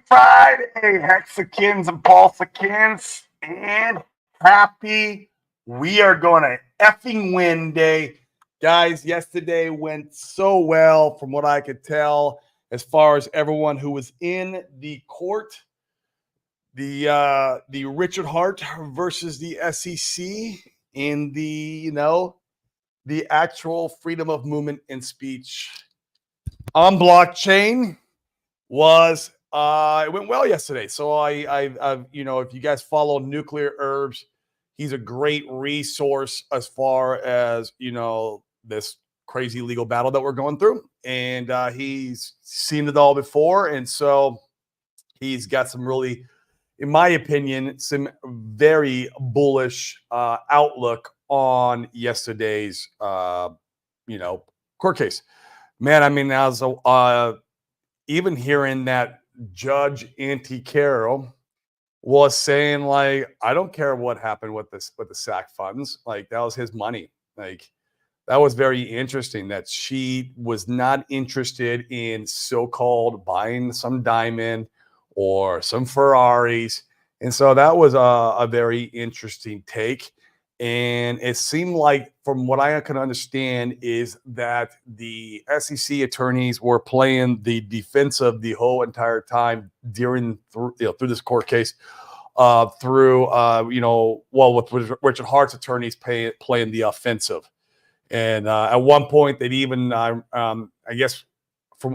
Friday, Hexicans and Pulsicans, and happy we are going to effing win day. Guys, yesterday went so well from what I could tell as far as everyone who was in the court. The Richard Hart versus the SEC in the actual freedom of movement and speech on blockchain was it went well yesterday. So I if you guys follow Nuclear Herbs, he's a great resource as far as this crazy legal battle that we're going through, and he's seen it all before, and so he's got some really, in my opinion, some very bullish outlook on yesterday's court case. Man, I mean, as even hearing that Judge Auntie Carroll was saying, like, I don't care what happened with the SAC funds. Like, that was his money. Like, that was very interesting that she was not interested in so-called buying some diamond or some Ferraris. And so that was a very interesting take. And it seemed like, from what I can understand, is that the SEC attorneys were playing the defensive the whole entire time through this court case, with Richard Hart's attorneys playing the offensive. And at one point, they'd even, I guess,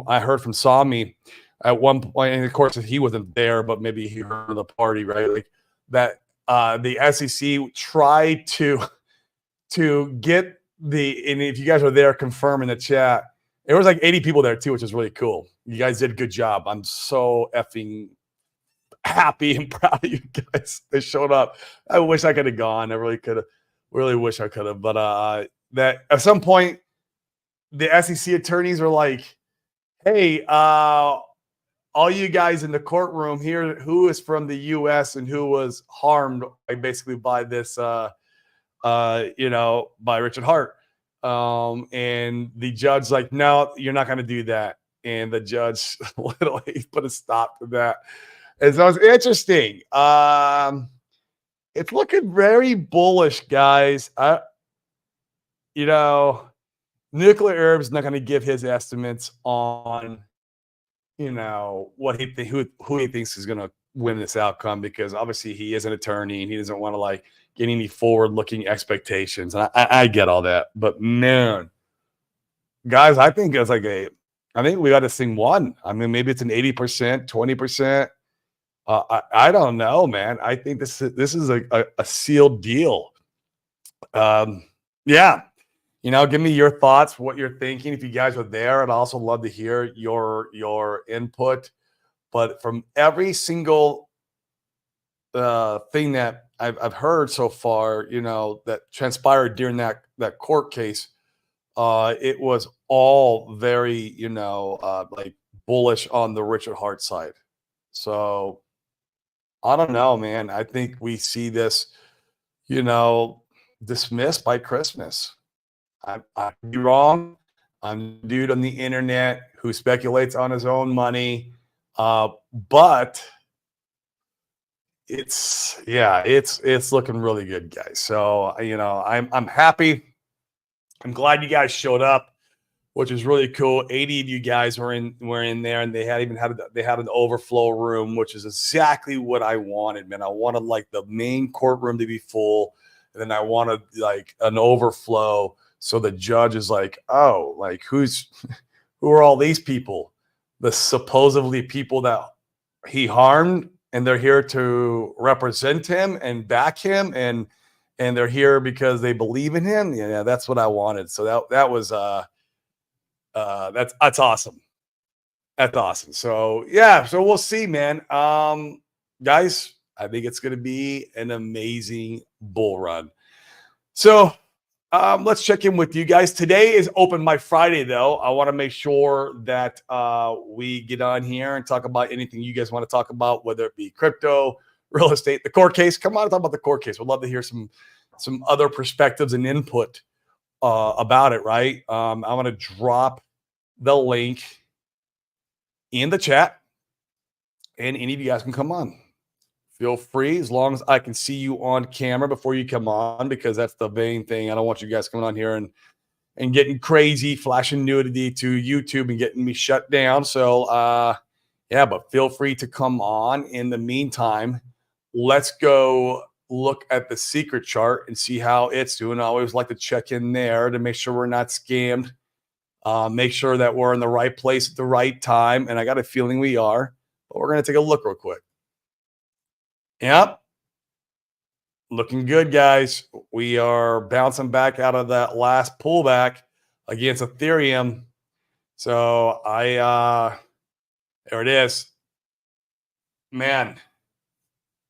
I heard from Sami at one point, and of course he wasn't there, but maybe he heard of the party, right? Like that. The SEC tried to get and if you guys were there, confirm in the chat. There was like 80 people there too, which is really cool. You guys did a good job. I'm so effing happy and proud of you guys. They showed up. I wish I could have gone. I really could have. Really wish I could have. But that at some point, the SEC attorneys were like, "Hey, all you guys in the courtroom here, who is from the U.S. and who was harmed by this, by Richard Hart." And the judge like, "No, you're not going to do that." And the judge literally put a stop to that. And so it's interesting. It's looking very bullish, guys. Nuclear Herb's not going to give his estimates on what who he thinks is going to win this outcome, because obviously he is an attorney and he doesn't want to get any forward-looking expectations. And I get all that, but man, guys, I think it's I think we got this thing won. I mean, maybe it's an 80%, 20%. I don't know, man. I think this is a sealed deal. Yeah. Give me your thoughts, what you're thinking. If you guys are there, I'd also love to hear your input. But from every single thing that I've heard so far, that transpired during that court case, it was all very, bullish on the Richard Hart side. So I don't know, man. I think we see this, dismissed by Christmas. I could be wrong. I'm a dude on the internet who speculates on his own money. But it's looking really good, guys. So, I'm happy. I'm glad you guys showed up, which is really cool. 80 of you guys were in there, and they had an overflow room, which is exactly what I wanted, man. I wanted the main courtroom to be full, and then I wanted an overflow. So the judge is like, oh, who are all these people? The supposedly people that he harmed, and they're here to represent him and back him, and they're here because they believe in him. Yeah, that's what I wanted. So that was that's awesome. That's awesome. So yeah, so we'll see, man. Guys, I think it's gonna be an amazing bull run. So let's check in with you guys. Today is Open Mic Friday, though. I want to make sure that we get on here and talk about anything you guys want to talk about, whether it be crypto, real estate, the court case. Come on and talk about the court case. We'd love to hear some other perspectives and input about it, right? I'm going to drop the link in the chat. and any of you guys can come on. Feel free, as long as I can see you on camera before you come on, because that's the main thing. I don't want you guys coming on here and getting crazy, flashing nudity to YouTube and getting me shut down. So yeah, but feel free to come on. In the meantime, let's go look at the secret chart and see how it's doing. I always like to check in there to make sure we're not scammed. Make sure that we're in the right place at the right time. And I got a feeling we are, but we're going to take a look real quick. Yep. Looking good, guys. We are bouncing back out of that last pullback against Ethereum. So there it is. Man,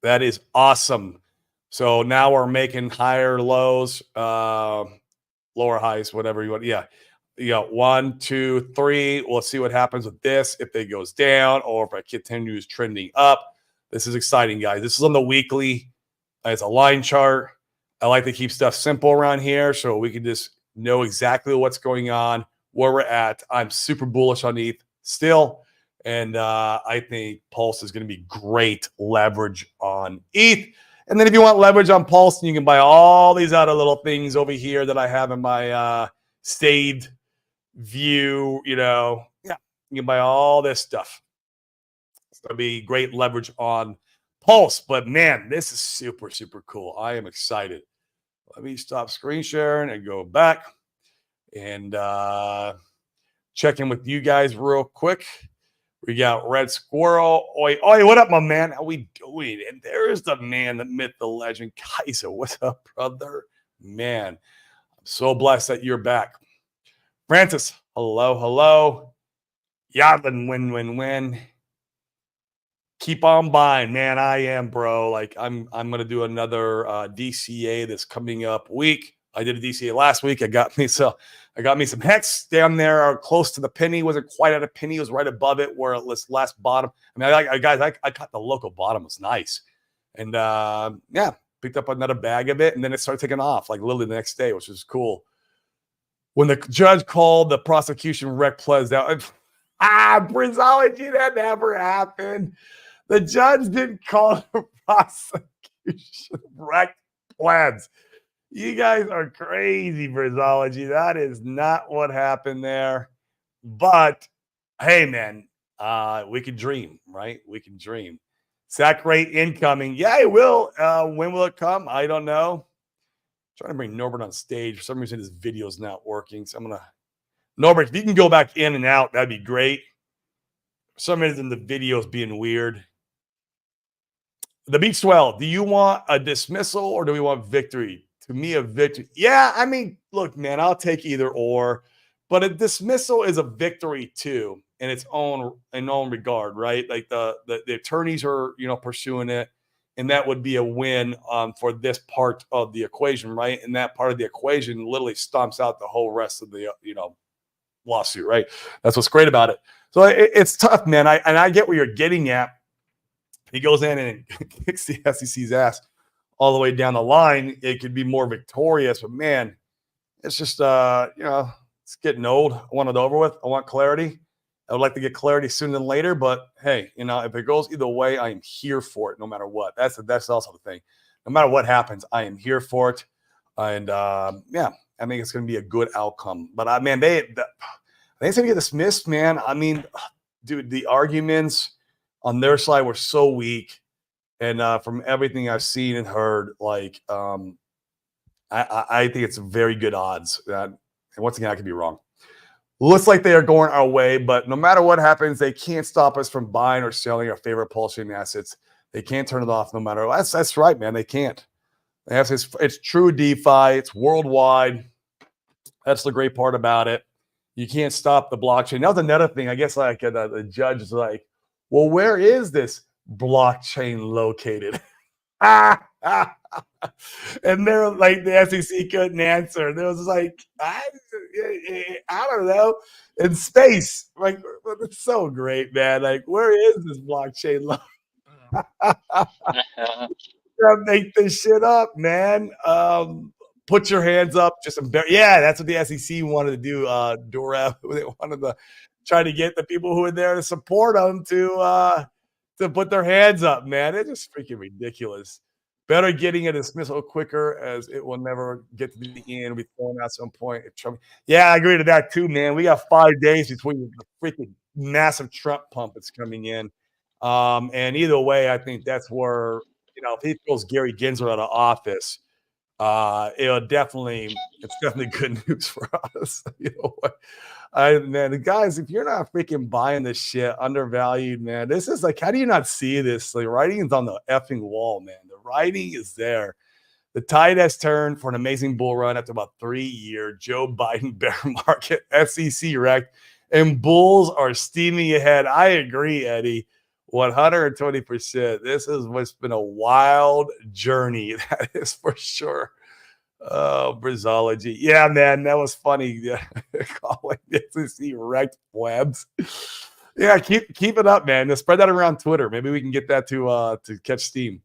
that is awesome. So now we're making higher lows, lower highs, whatever you want. Yeah. You got 1, 2, 3. We'll see what happens with this, if it goes down or if it continues trending up. This is exciting, guys. This is on the weekly. It's a line chart. I like to keep stuff simple around here so we can just know exactly what's going on, where we're at. I'm super bullish on ETH still. And I think Pulse is going to be great leverage on ETH. And then if you want leverage on Pulse, you can buy all these other little things over here that I have in my saved view. Yeah, you can buy all this stuff. It's going to be great leverage on Pulse. But man, this is super, super cool. I am excited. Let me stop screen sharing and go back and check in with you guys real quick. We got Red Squirrel. Oi, what up, my man? How we doing? And there's the man, the myth, the legend, Kaiser. What's up, brother? Man, I'm so blessed that you're back. Francis, hello. Yadlin, win. Keep on buying, man. I am, bro. Like I'm gonna do another DCA this coming up week. I did a DCA last week. I got me some hex down there close to the penny. Wasn't quite at a penny. It was right above it where it was last bottom. I mean, I caught the local bottom. It was nice. And yeah, picked up another bag of it. And then it started taking off like literally the next day, which was cool. When the judge called the prosecution rec pledge out, Brizology, that never happened. The judge didn't call the prosecution rec plans. You guys are crazy, Brizology. That is not what happened there. But hey, man, we can dream, right? We can dream. Sack rate incoming. Yeah, it will. When will it come? I don't know. I'm trying to bring Norbert on stage. For some reason, his video is not working. So I'm going to. Norbert, if you can go back in and out, that'd be great. For some reason, the video is being weird. The Beach Swell, do you want a dismissal or do we want victory? To me, a victory. Yeah, I mean, look, man, I'll take either or, but a dismissal is a victory too, in its own regard, right? Like the attorneys are, pursuing it, and that would be a win for this part of the equation, right? And that part of the equation literally stomps out the whole rest of the, lawsuit, right? That's what's great about it. So it's tough, man. I get where you're getting at. He goes in and kicks the SEC's ass all the way down the line. It could be more victorious, but man, it's just it's getting old. I want it over with. I want clarity. I would like to get clarity sooner than later, but hey, if it goes either way, I am here for it no matter what. That's also the thing. No matter what happens, I am here for it. And yeah, I think it's going to be a good outcome. But man, they it's going to get dismissed, man. I mean, dude, the arguments on their side were so weak. And from everything I've seen and heard, like, I think it's very good odds. And once again, I could be wrong. Looks like they are going our way, but no matter what happens, they can't stop us from buying or selling our favorite pulse chain assets. They can't turn it off no matter what. That's right, man. They can't. It's true DeFi. It's worldwide. That's the great part about it. You can't stop the blockchain. That was another thing. I guess like the judge is like, well, where is this blockchain located? And they're like, the SEC couldn't answer. There was like, I don't know, in space. Like, it's so great, man. Like, where is this blockchain? Make this shit up, man. Put your hands up. Yeah, that's what the SEC wanted to do. Dora, they wanted to try to get the people who were there to support them to to put their hands up, man. It's just freaking ridiculous. Better getting a dismissal quicker, as it will never get to the end. Be thrown out at some point. Yeah, I agree to that too, man. We got 5 days between the freaking massive Trump pump that's coming in. And either way, I think that's where, if he throws Gary Gensler out of office, it's definitely good news for us. You know what? Man, the guys, if you're not freaking buying this shit, undervalued, man, this is like, how do you not see this? The writing is on the effing wall, man. The writing is there. The tide has turned for an amazing bull run after about 3 years. Joe Biden bear market, SEC wrecked, and bulls are steaming ahead. I agree, Eddie. 120%. This is what's been a wild journey. That is for sure. Oh, Brizology. Yeah, man, that was funny. Calling SEC wrecked webs. Yeah, keep it up, man. Just spread that around Twitter. Maybe we can get that to catch steam.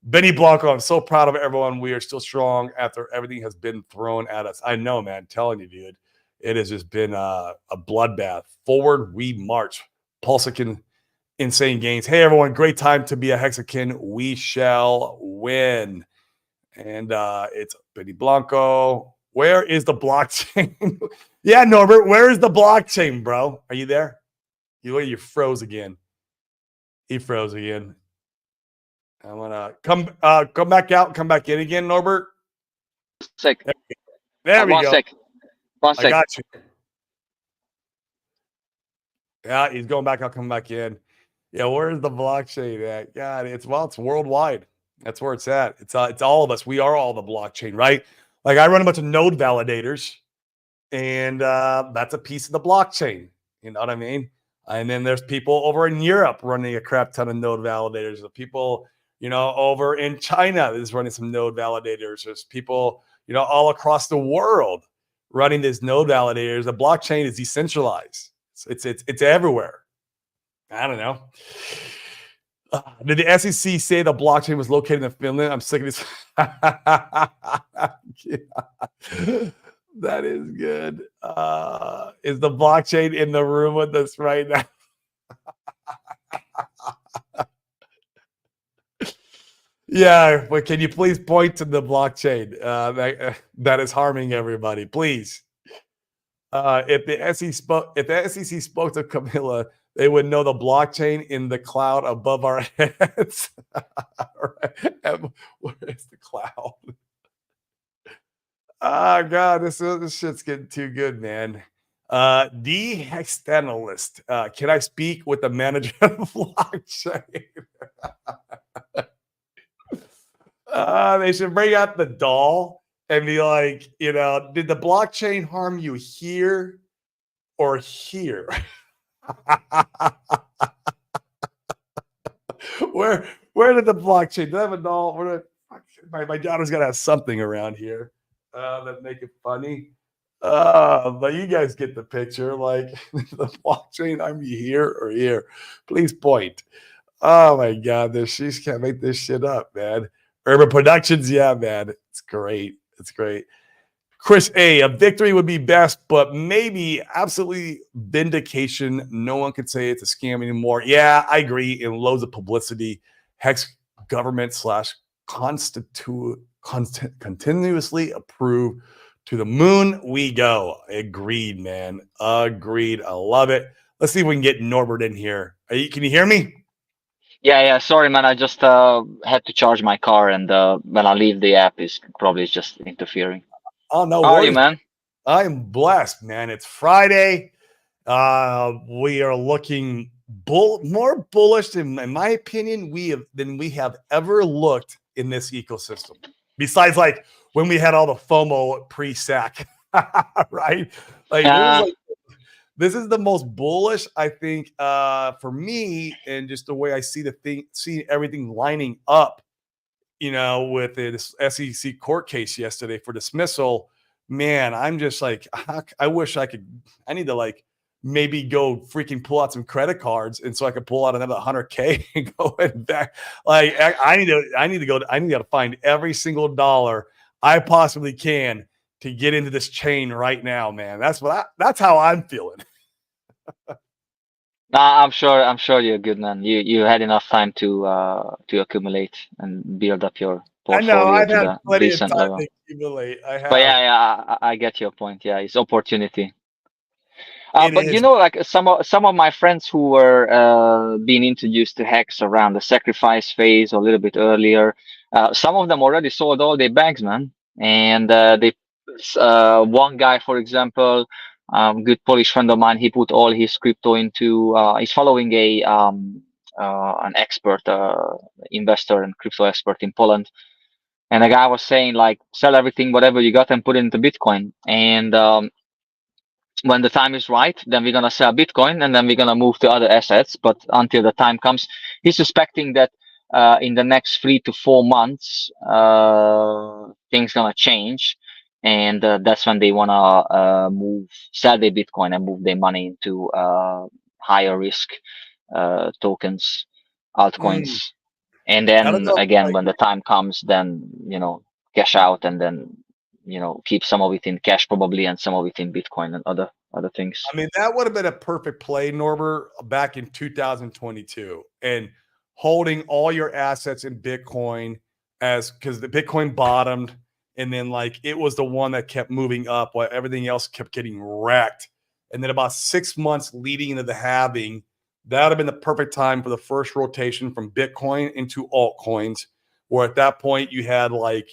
Benny Blanco, I'm so proud of everyone. We are still strong after everything has been thrown at us. I know, man. I'm telling you, dude. It has just been a bloodbath. Forward we march. Pulsican, insane gains. Hey, everyone. Great time to be a Hexakin. We shall win. And it's Benny Blanco. Where is the blockchain? Yeah, Norbert, where is the blockchain, bro? Are you there? You froze again. He froze again. I'm gonna come back out, come back in again, Norbert. Sec. There we go. One sec. I got you. Yeah, he's going back. I'll come back in. Yeah, where's the blockchain at? God, it's worldwide. That's where it's at. It's all of us. We are all the blockchain, right? Like I run a bunch of node validators, and that's a piece of the blockchain. You know what I mean? And then there's people over in Europe running a crap ton of node validators. The people, over in China is running some node validators. There's people, all across the world running these node validators. The blockchain is decentralized. It's everywhere. I don't know. Did the SEC say the blockchain was located in Finland? I'm sick of this. Yeah. That is good. Is the blockchain in the room with us right now? Yeah, but can you please point to the blockchain that is harming everybody, please? If the SEC spoke to Camilla, they would know the blockchain in the cloud above our heads. Where is the cloud? Oh, God, this shit's getting too good, man. The Hextanalist. Can I speak with the manager of the blockchain? They should bring out the doll and be like, did the blockchain harm you here or here? Where did the blockchain? Do I have a doll? My daughter's got to have something around here that make it funny. But you guys get the picture. Like the blockchain, I'm here or here. Please point. Oh my God, she can't make this shit up, man. Urban Productions, yeah, man. It's great. It's great. Chris A victory would be best, but maybe absolutely vindication. No one can say it's a scam anymore. Yeah, I agree. And loads of publicity. Hex government / continuously approved. To the moon we go. Agreed, man. Agreed. I love it. Let's see if we can get Norbert in here. Can you hear me? Yeah. Sorry, man. I just had to charge my car, and when I leave, the app is probably just interfering. Oh, no How worries. are you, man? I'm blessed, man. It's Friday. We are looking more bullish, in my opinion, than we have ever looked in this ecosystem. Besides, like when we had all the FOMO pre-sack, right? This is the most bullish, I think, for me, and just the way I see see everything lining up, with this SEC court case yesterday for dismissal. Man, I'm just like, I wish I need to maybe go freaking pull out some credit cards, and so I could pull out another 100K and go back. Like I need to find every single dollar I possibly can to get into this chain right now, man. That's how I'm feeling. I'm sure you're good, man. You had enough time to accumulate and build up your I know portfolio I've to had the plenty of decent time level. to accumulate. I But have. yeah, I get your point. Yeah, it's opportunity. It But is. like some of my friends who were being introduced to Hex around the sacrifice phase or a little bit earlier, some of them already sold all their bags, man. And one guy, for example, good Polish friend of mine, he put all his crypto into. He's following an expert, investor and crypto expert in Poland. And the guy was saying like, sell everything, whatever you got, and put it into Bitcoin. And when the time is right, then we're gonna sell Bitcoin and then we're gonna move to other assets. But until the time comes, he's suspecting that in the next 3 to 4 months, things gonna change, and that's when they wanna sell their Bitcoin and move their money into higher risk tokens, Mm, altcoins, and I don't then know. again Like, when the time comes, then cash out and then keep some of it in cash probably and some of it in Bitcoin and other things. I mean, that would have been a perfect play, Norbert, back in 2022, and holding all your assets in Bitcoin as because the Bitcoin bottomed, and then like it was the one that kept moving up while everything else kept getting wrecked. And then about 6 months leading into the halving, that would have been the perfect time for the first rotation from Bitcoin into altcoins, where at that point you had like,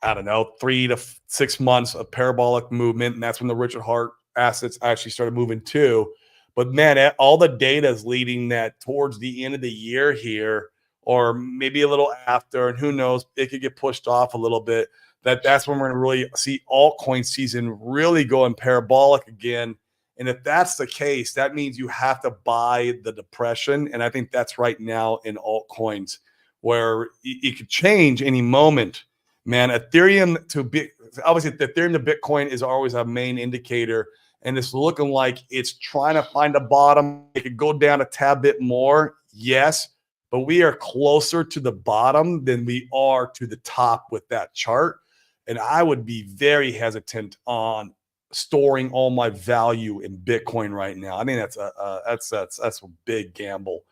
I don't know, 3 to 6 months of parabolic movement. And that's when the Richard Hart assets actually started moving too. But man, all the data is leading that towards the end of the year here, or maybe a little after, and who knows, it could get pushed off a little bit. That's when we're going to really see altcoin season really going parabolic again. And if that's the case, that means you have to buy the depression. And I think that's right now in altcoins, where it could change any moment. Man, Ethereum to be obviously Ethereum to Bitcoin is always a main indicator, and it's looking like it's trying to find a bottom. It could go down a tad bit more, yes, but we are closer to the bottom than we are to the top with that chart. And I would be very hesitant on storing all my value in Bitcoin right now. I mean, that's a big gamble.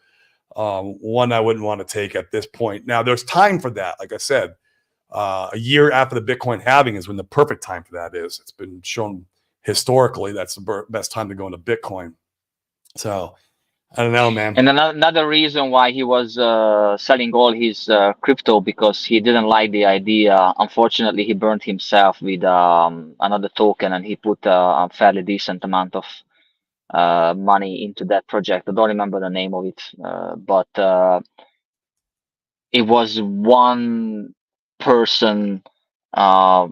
One I wouldn't want to take at this point. Now, there's time for that. Like I said, a year after the Bitcoin halving is when the perfect time for that is. It's been shown historically that's the best time to go into Bitcoin. So I don't know, man. And another reason why he was selling all his crypto because he didn't like the idea. Unfortunately, he burned himself with another token, and he put a fairly decent amount of money into that project. I don't remember the name of it, but it was one person uh,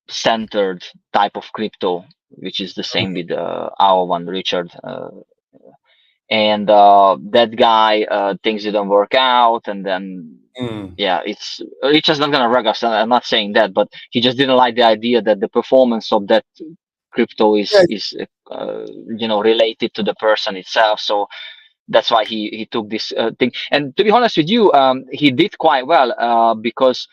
centered type of crypto, which is the same with our one, Richard. And that guy things didn't work out, and then Mm. yeah, Richard's not gonna rug us. I'm not saying that, but he just didn't like the idea that the performance of that crypto Yeah. is related to the person itself. So that's why he took this thing. And to be honest with you, he did quite well because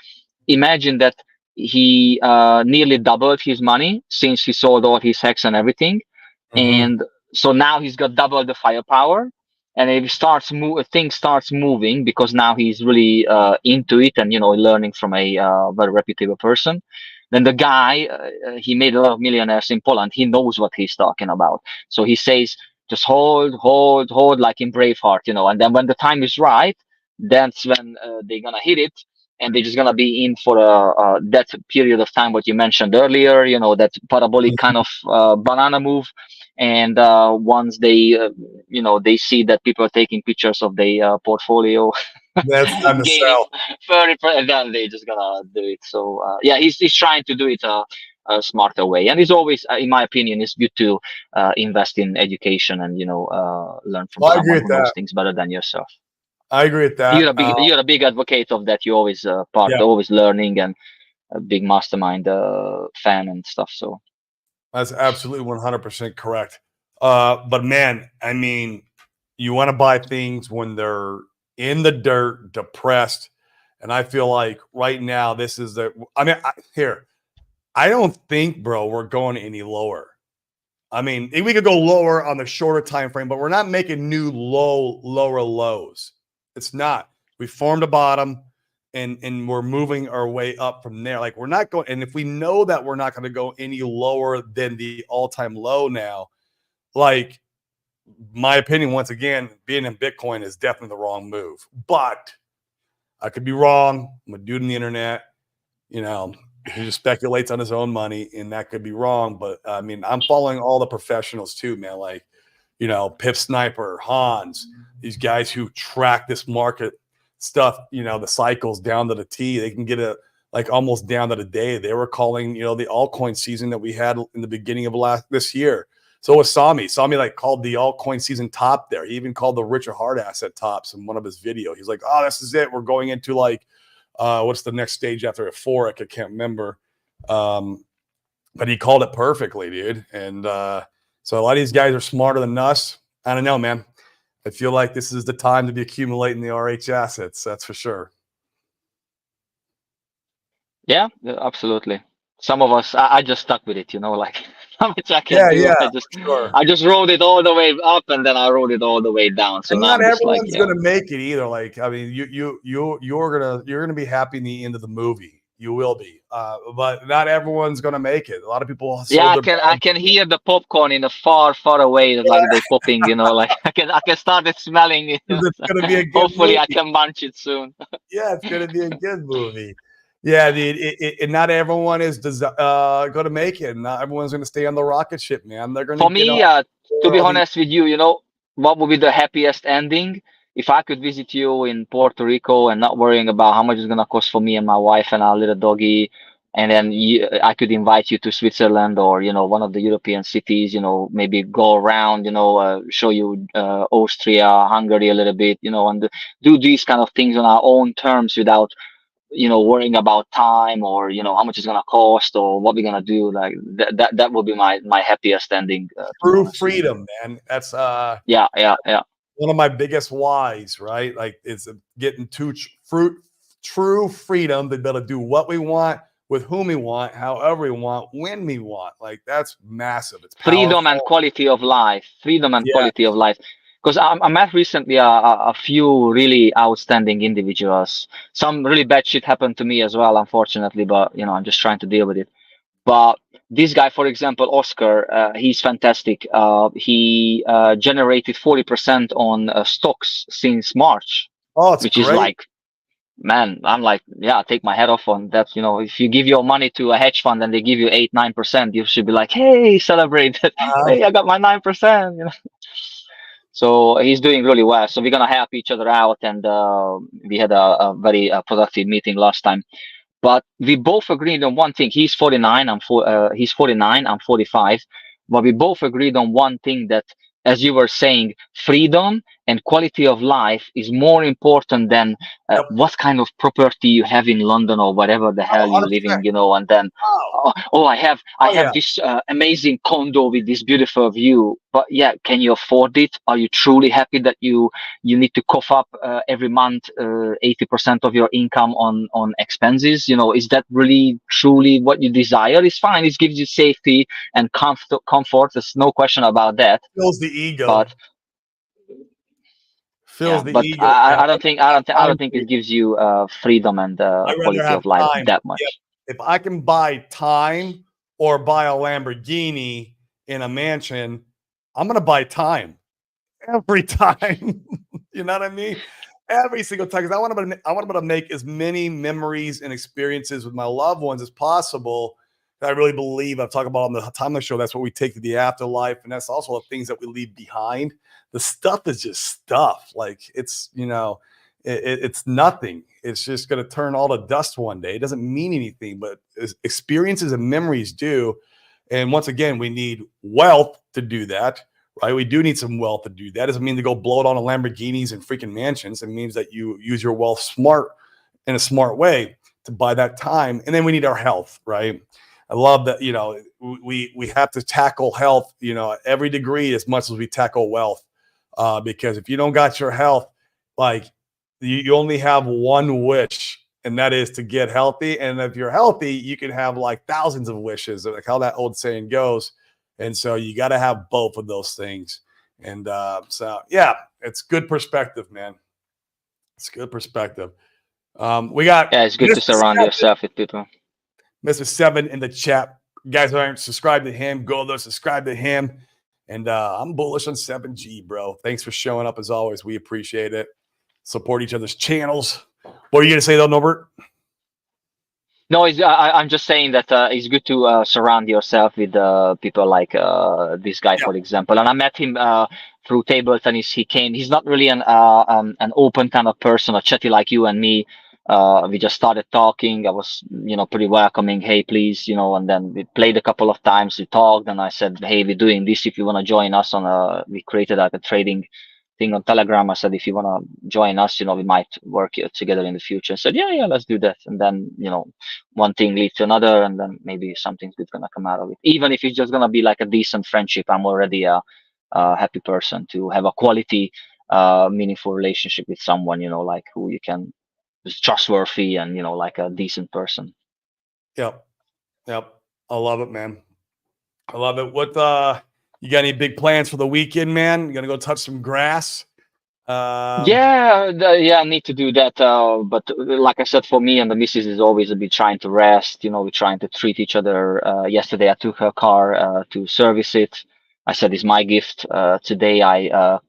imagine that he nearly doubled his money since he sold all his Hex and everything, Mm-hmm. and so now he's got double the firepower. And if things starts moving because now he's really into it and learning from a very reputable person. Then the guy, he made a lot of millionaires in Poland. He knows what he's talking about. So he says, just hold like in Braveheart, and then when the time is right, that's when they're gonna hit it, and they're just gonna be in for that period of time what you mentioned earlier, that parabolic kind of banana move. And once they see that people are taking pictures of their portfolio That's time to gaining sell. 30%, then they just gonna do it. So yeah, he's trying to do it a smarter way, and it's always, in my opinion, it's good to invest in education and learn from Well, I agree someone with who knows that. things better than yourself. I agree with You're that. a big you're a big advocate of that. You're always Yeah, always learning, and a big mastermind fan and stuff. So that's absolutely 100% correct. But man, I mean, you want to buy things when they're in the dirt, depressed. And I feel like right now, this is here. I don't think, bro, we're going any lower. I mean, we could go lower on the shorter time frame, but we're not making new lower lows. It's not. We formed a bottom, and we're moving our way up from there. Like we're not going. And if we know that we're not going to go any lower than the all-time low now, like my opinion, once again, being in Bitcoin is definitely the wrong move. But I could be wrong. I'm a dude on the internet. You know, he just speculates on his own money, and that could be wrong. But I mean, I'm following all the professionals too, man. Like, you know, Pip Sniper, Hans, these guys who track this market stuff, you know, the cycles down to the T. They can get it like almost down to the day. They were calling, you know, the altcoin season that we had in the beginning of this year. So was Sami. Sami like called the altcoin season top there. He even called the Richard Hart asset tops in one of his videos. He's like, oh, this is it. We're going into like, what's the next stage after Euphoric? I can't remember. But he called it perfectly, dude. And so a lot of these guys are smarter than us. I don't know, man. I feel like this is the time to be accumulating the RH assets. That's for sure. Yeah, absolutely. Some of us, I just stuck with it, you know, like how much I can do. Sure. I just rode it all the way up, and then I rode it all the way down. So and now not I'm just everyone's like, gonna make it either. Like, I mean, you're gonna be happy in the end of the movie. You will be, but not everyone's gonna make it. A lot of people. Yeah, I can hear the popcorn in a far away, like they popping, you know, like I can start it smelling it. It's gonna be a good Hopefully, movie. I can munch it soon. Yeah, it's gonna be a good movie. Yeah, dude. And not everyone is gonna make it. Not everyone's gonna stay on the rocket ship, man. They're gonna. For me, to be honest with you, you know, what would be the happiest ending? If I could visit you in Puerto Rico and not worrying about how much it's gonna cost for me and my wife and our little doggy, and then I could invite you to Switzerland or, you know, one of the European cities, you know, maybe go around, you know, show you Austria, Hungary a little bit, you know, and do these kind of things on our own terms without, you know, worrying about time or, you know, how much it's gonna cost or what we're gonna do. Like that would be my happiest ending. True freedom, man. That's yeah. one of my biggest whys, right? Like it's getting true freedom to be able to do what we want, with whom we want, however we want, when we want. Like that's massive. It's freedom and quality of life. Quality of life. Because I met recently a few really outstanding individuals. Some really bad shit happened to me as well, unfortunately. But you know, I'm just trying to deal with it. But this guy, for example, Oscar, he's fantastic. He generated 40% on stocks since March, which is like, man, I'm like, yeah, take my head off on that. You know, if you give your money to a hedge fund and they give you 8-9%, you should be like, hey, celebrate it. Hey, I got my 9%. You know? So he's doing really well. So we're gonna help each other out, and we had a very productive meeting last time. But we both agreed on one thing. He's 49. He's 49. I'm 45. But we both agreed on one thing, that, as you were saying, freedom and quality of life is more important than what kind of property you have in London or whatever the hell you're living, you know. And then, I have this amazing condo with this beautiful view. But yeah, can you afford it? Are you truly happy that you need to cough up every month 80% of your income on expenses? You know, is that really truly what you desire? It's fine. It gives you safety and comfort. There's no question about that. Fills the ego. But ego. I don't think it gives you freedom and quality of life that much. Yep. If I can buy time or buy a Lamborghini in a mansion, I'm gonna buy time every time. You know what I mean? Every single time, because I want to make as many memories and experiences with my loved ones as possible. I really believe, I've talked about on the Timeless Show, that's what we take to the afterlife, and that's also the things that we leave behind. The stuff is just stuff. Like it's, you know, it's nothing. It's just going to turn all to dust one day. It doesn't mean anything, but experiences and memories do. And once again, we need wealth to do that, right? We do need some wealth to do that. It doesn't mean to go blow it on Lamborghinis and freaking mansions. It means that you use your wealth in a smart way to buy that time. And then we need our health, right? I love that, you know, we have to tackle health, you know, at every degree as much as we tackle wealth. Because if you don't got your health, like you only have one wish, and that is to get healthy. And if you're healthy, you can have like thousands of wishes, like how that old saying goes. And so you got to have both of those things. And so, yeah, it's good perspective, man. It's good perspective. We got Yeah, it's good to surround yourself with people. Mr. Seven in the chat. You guys who aren't subscribed to him, go there, subscribe to him. And I'm bullish on 7G, bro. Thanks for showing up as always. We appreciate it. Support each other's channels. What are you going to say, though, Norbert? No, I'm just saying that it's good to surround yourself with people like this guy, for example. And I met him through table tennis. He's not really an open kind of person, or chatty like you and me. We just started talking. I was, pretty welcoming. Hey, please, and then we played a couple of times. We talked, and I said, hey, we're doing this. If you want to join us we created like a trading thing on Telegram. I said, if you want to join us, we might work together in the future. I said, yeah, let's do that. And then, one thing leads to another, and then maybe something's good gonna come out of it. Even if it's just gonna be like a decent friendship, I'm already a happy person to have a quality, meaningful relationship with someone, like who you can is trustworthy and like a decent person. Yep. I love it, man. I love it. What you got any big plans for the weekend, man? You gonna go touch some grass? Yeah, I need to do that. But like I said, for me and the missus is always a bit trying to rest. We're trying to treat each other. Yesterday, I took her car to service it. I said it's my gift. Today, I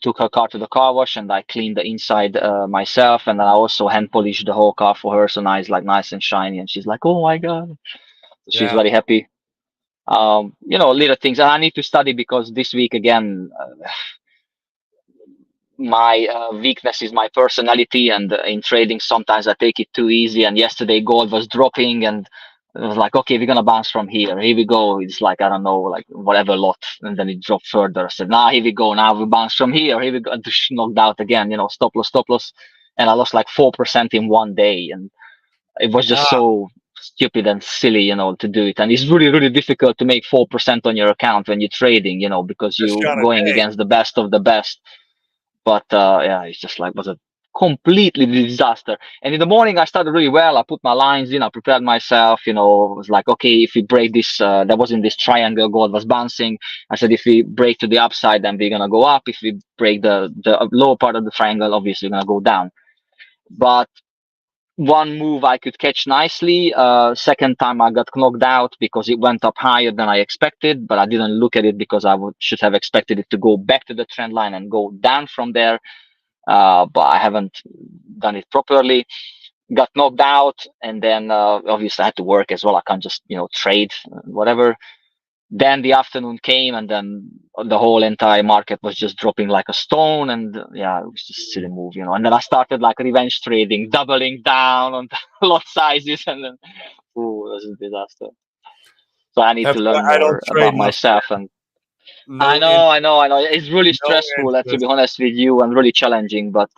took her car to the car wash, and I cleaned the inside myself, and then I also hand polished the whole car for her, so now it's like nice and shiny. And she's like, "Oh my God!" She's very happy. Little things, and I need to study because this week again. My weakness is my personality, and in trading sometimes I take it too easy. And yesterday gold was dropping, and it was like, okay, we're gonna bounce from here. Here we go. It's like, I don't know, like whatever lot, and then it dropped further. I said, nah, here we go. Now we bounce from here. Here we go. And knocked out again. Stop loss, and I lost like 4% in one day, and it was just so stupid and silly, to do it. And it's really, really difficult to make 4% on your account when you're trading, because you're going against the best of the best. But it's just like was a completely disaster. And in the morning, I started really well. I put my lines in. I prepared myself. It was like, okay, if we break this, that was in this triangle. Gold was bouncing. I said, if we break to the upside, then we're gonna go up. If we break the lower part of the triangle, obviously we're gonna go down. But one move I could catch nicely. Second time I got knocked out because it went up higher than I expected, but I didn't look at it because I should have expected it to go back to the trend line and go down from there. But I haven't done it properly. Got knocked out, and then obviously I had to work as well. I can't just trade whatever. Then the afternoon came, and then the whole entire market was just dropping like a stone. And it was just a silly move, And then I started like revenge trading, doubling down on the lot sizes, and then it was a disaster. So I need to learn more about myself. And I know. It's really stressful, to be honest with you, and really challenging. But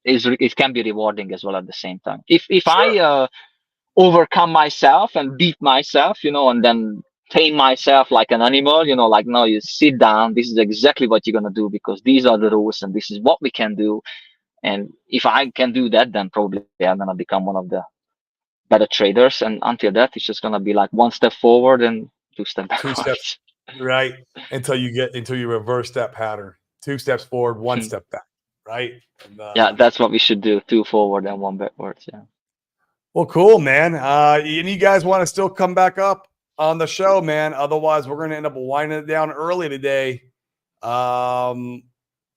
it can be rewarding as well at the same time. If I overcome myself and beat myself, and then tame myself like an animal, like, no, you sit down. This is exactly what you're gonna do because these are the rules and this is what we can do. And if I can do that, then probably I'm gonna become one of the better traders. And until that, it's just gonna be like one step forward and two steps backwards. Right. Until you reverse that pattern. 2 steps forward, 1 step back. Right. And, that's what we should do. 2 forward and 1 backwards. Yeah. Well, cool, man. You guys want to still come back up on the show, man? Otherwise, we're going to end up winding it down early today. I'm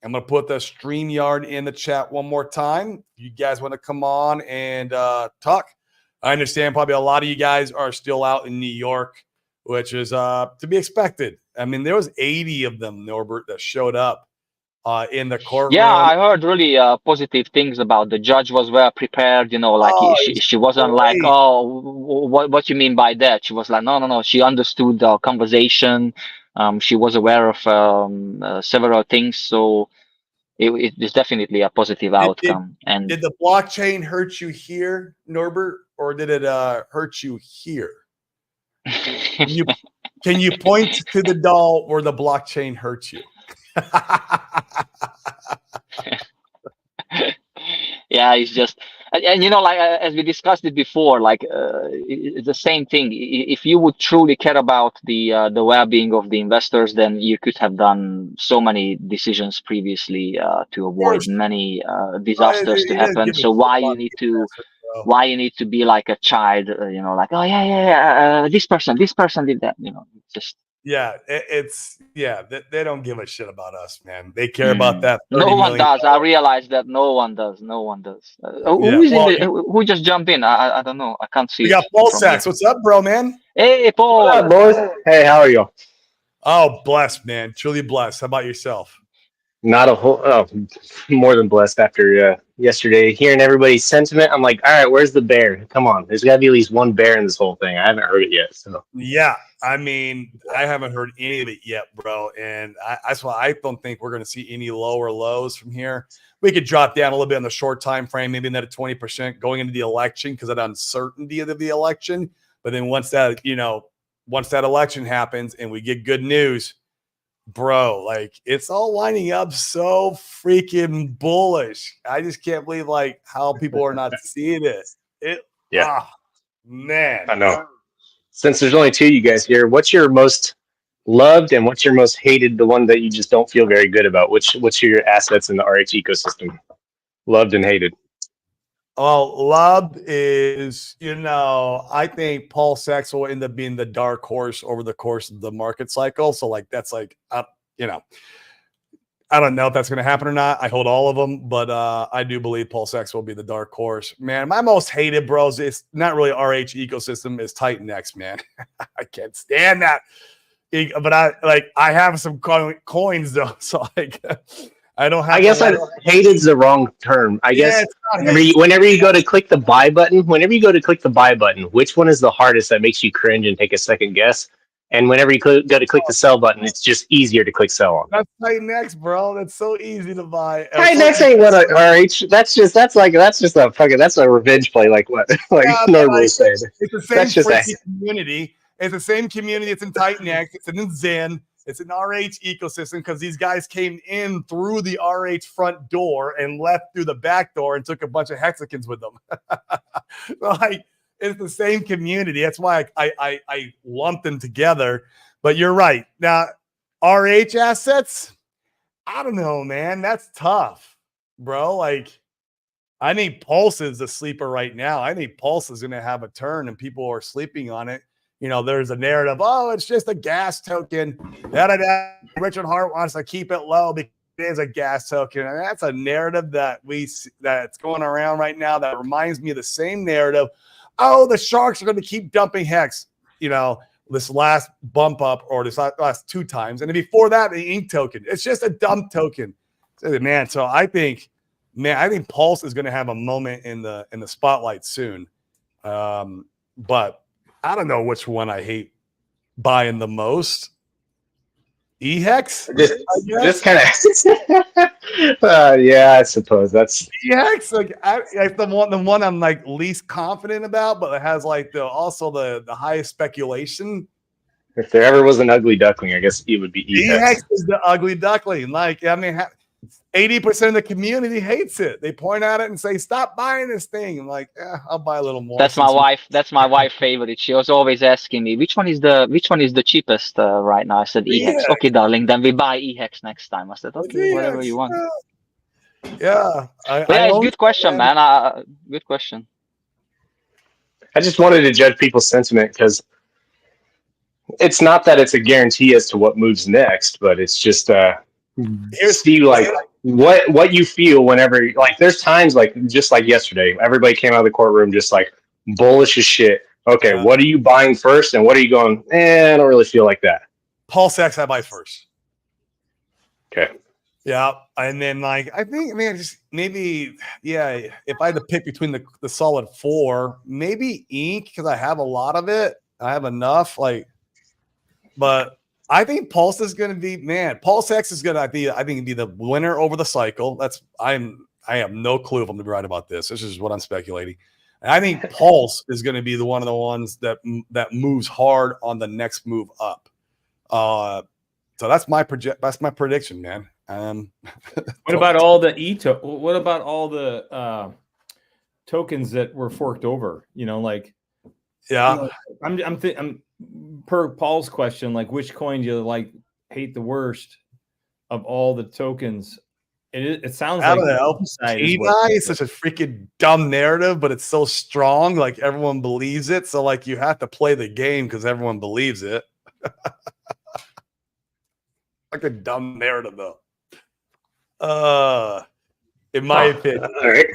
going to put the StreamYard in the chat one more time. You guys want to come on and talk? I understand probably a lot of you guys are still out in New York, which is to be expected. I mean, there was 80 of them, Norbert, that showed up in the courtroom. Yeah, I heard really positive things about the judge was well prepared. Like she wasn't like, oh, what you mean by that? She was like, no. She understood the conversation. She was aware of several things, so it is definitely a positive outcome. And did the blockchain hurt you here, Norbert, or did it hurt you here? Can you point to the doll where the blockchain hurts you? Yeah, it's just And like as we discussed it before, like it's the same thing. If you would truly care about the well-being of the investors, then you could have done so many decisions previously to avoid many disasters to He doesn't happen. give a So shit why about you the need to investors, bro. why you need to be like a child, like, oh yeah, this person did that, just Yeah, they don't give a shit about us, man. They care about that no 30 one million. does. I realize that no one does. Yeah, Who is in well, who just jumped in? I don't know. I can't see we it got Paul from here. Sachs. What's up, bro, man? Hey, What up, Paul. boys? Hey, how are you? Oh, blessed, man. Truly blessed. How about yourself? Not a whole, more than blessed after yesterday. Hearing everybody's sentiment, I'm like, all right, where's the bear? Come on, there's got to be at least one bear in this whole thing. I haven't heard it yet. So Yeah, I mean, I haven't heard any of it yet, bro. And that's why I don't think we're going to see any lower lows from here. We could drop down a little bit on the short time frame, maybe another 20% going into the election because of the uncertainty of the election. But then once that election happens and we get good news, bro, like it's all lining up so freaking bullish. I just can't believe like how people are not seeing it. yeah, Man. I know. Since there's only two of you guys here, what's your most loved and what's your most hated? The one that you just don't feel very good about. What's your assets in the RH ecosystem? Loved and hated. Well, Love is, I think Paul Sachs will end up being the dark horse over the course of the market cycle. So, like, that's like, I don't know if that's going to happen or not. I hold all of them, but I do believe Paul Sachs will be the dark horse. Man, my most hated, bros, it's not really RH ecosystem, is Titan X, man. I can't stand that. But I have some coins though, so like I don't have. I guess hated's the wrong term. I guess it's not whenever you go to click the buy button, which one is the hardest that makes you cringe and take a second guess? And whenever you go to click the sell button, it's just easier to click sell on. That's Titan X, bro. That's so easy to buy. Titan X ain't what RH. That's just a revenge play. Like what? Like Norwood said. It's the same freaking community. It's the same community. It's in Titan X. It's in Zen. It's an RH ecosystem because these guys came in through the RH front door and left through the back door and took a bunch of hexagons with them. Like, it's the same community. That's why I lumped them together. But you're right. Now, RH assets, I don't know, man. That's tough, bro. Like, I think Pulse is a sleeper right now. I think Pulse is going to have a turn and people are sleeping on it. There's a narrative, oh, it's just a gas token. Richard Hart wants to keep it low because it is a gas token. And that's a narrative that's going around right now that reminds me of the same narrative. Oh, the sharks are going to keep dumping hex, this last bump up or this last two times. And then before that, the ink token. It's just a dump token. Man, so I think Pulse is going to have a moment in the spotlight soon. But I don't know which one I hate buying the most. EHEX? Just kind of yeah, I suppose that's EHEX. Like the one I'm like least confident about, but it has like the highest speculation. If there ever was an ugly duckling, I guess it would be EHEX. EHEX is the ugly duckling. Like, I mean, 80% of the community hates it. They point at it and say, "Stop buying this thing." I'm like, I'll buy a little more. That's my wife favorite. She was always asking me which one is the cheapest right now. I said EHEX. Okay, darling, then we buy EHEX next time. I said, okay, whatever you want. Yeah, it's a good question, man. Good question. I just wanted to judge people's sentiment because it's not that it's a guarantee as to what moves next, but it's just see like what you feel whenever, like, there's times like just like yesterday, everybody came out of the courtroom just like bullish as shit. Okay, what are you buying first, and what are you going? I don't really feel like that. Paul Sachs, I buy first. Okay. Yeah, and then like I think, man, just maybe if I had to pick between the solid four, maybe ink because I have a lot of it. I have enough, but I think Pulse is going to be, man. Paul Sachs is going to be, I think, be the winner over the cycle. I have no clue if I'm going to be right about this. This is what I'm speculating. And I think Pulse is going to be one of the ones that moves hard on the next move up. So that's my prediction, man. What about all the what about all the tokens that were forked over. Like Yeah. I'm per Paul's question, like which coin do you hate the worst of all the tokens? It sounds I like don't know. TNI is such a freaking dumb narrative, but it's so strong. Like everyone believes it. So like you have to play the game because everyone believes it. Like a dumb narrative though. In my opinion. All right.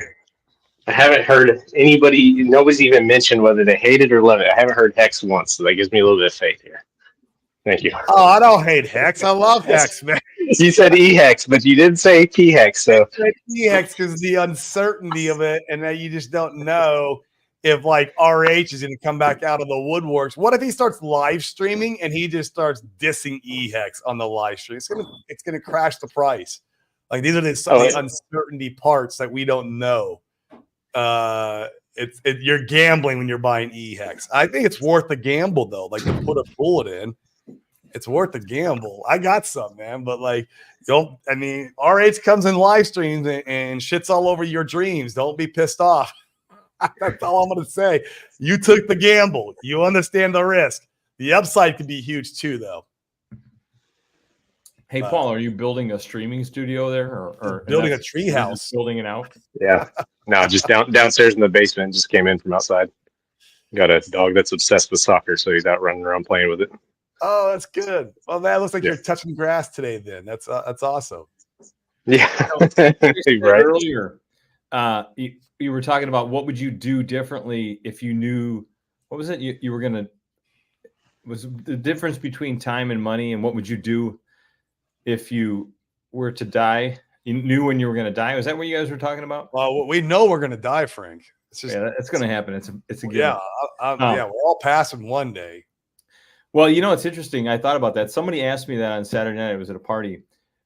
I haven't heard anybody, nobody's even mentioned whether they hate it or love it. I haven't heard Hex once, so that gives me a little bit of faith here. Thank you. Oh, I don't hate Hex. I love Hex, man. You said E-Hex, but you didn't say P-Hex, so. E-Hex because the uncertainty of it, and that you just don't know if like RH is going to come back out of the woodworks. What if he starts live streaming and he just starts dissing E-Hex on the live stream? It's gonna crash the price. Like these are the uncertainty parts that we don't know. You're gambling when you're buying E-Hex. I think it's worth the gamble though. Like to put a bullet in, it's worth the gamble. I got some, man, but like RH comes in live streams and shits all over your dreams. Don't be pissed off. That's all I'm gonna say. You took the gamble. You understand the risk. The upside could be huge too, though. Hey, Paul, are you building a streaming studio there, or building a tree house? Building it out? Yeah, no, just downstairs in the basement. Just came in from outside. Got a dog that's obsessed with soccer, so he's out running around playing with it. Oh, that's good. Well, that looks like you're touching grass today. Then that's awesome. Yeah, right. Earlier, you were talking about what would you do differently if you knew what was it you were gonna was the difference between time and money, and what would you do if you were to die? You knew when you were going to die. Was that what you guys were talking about? Well, we know we're going to die, Frank. It's just it's going to happen. It's a given. Yeah, yeah. We're all passing one day. Well, it's interesting. I thought about that. Somebody asked me that on Saturday night. I was at a party,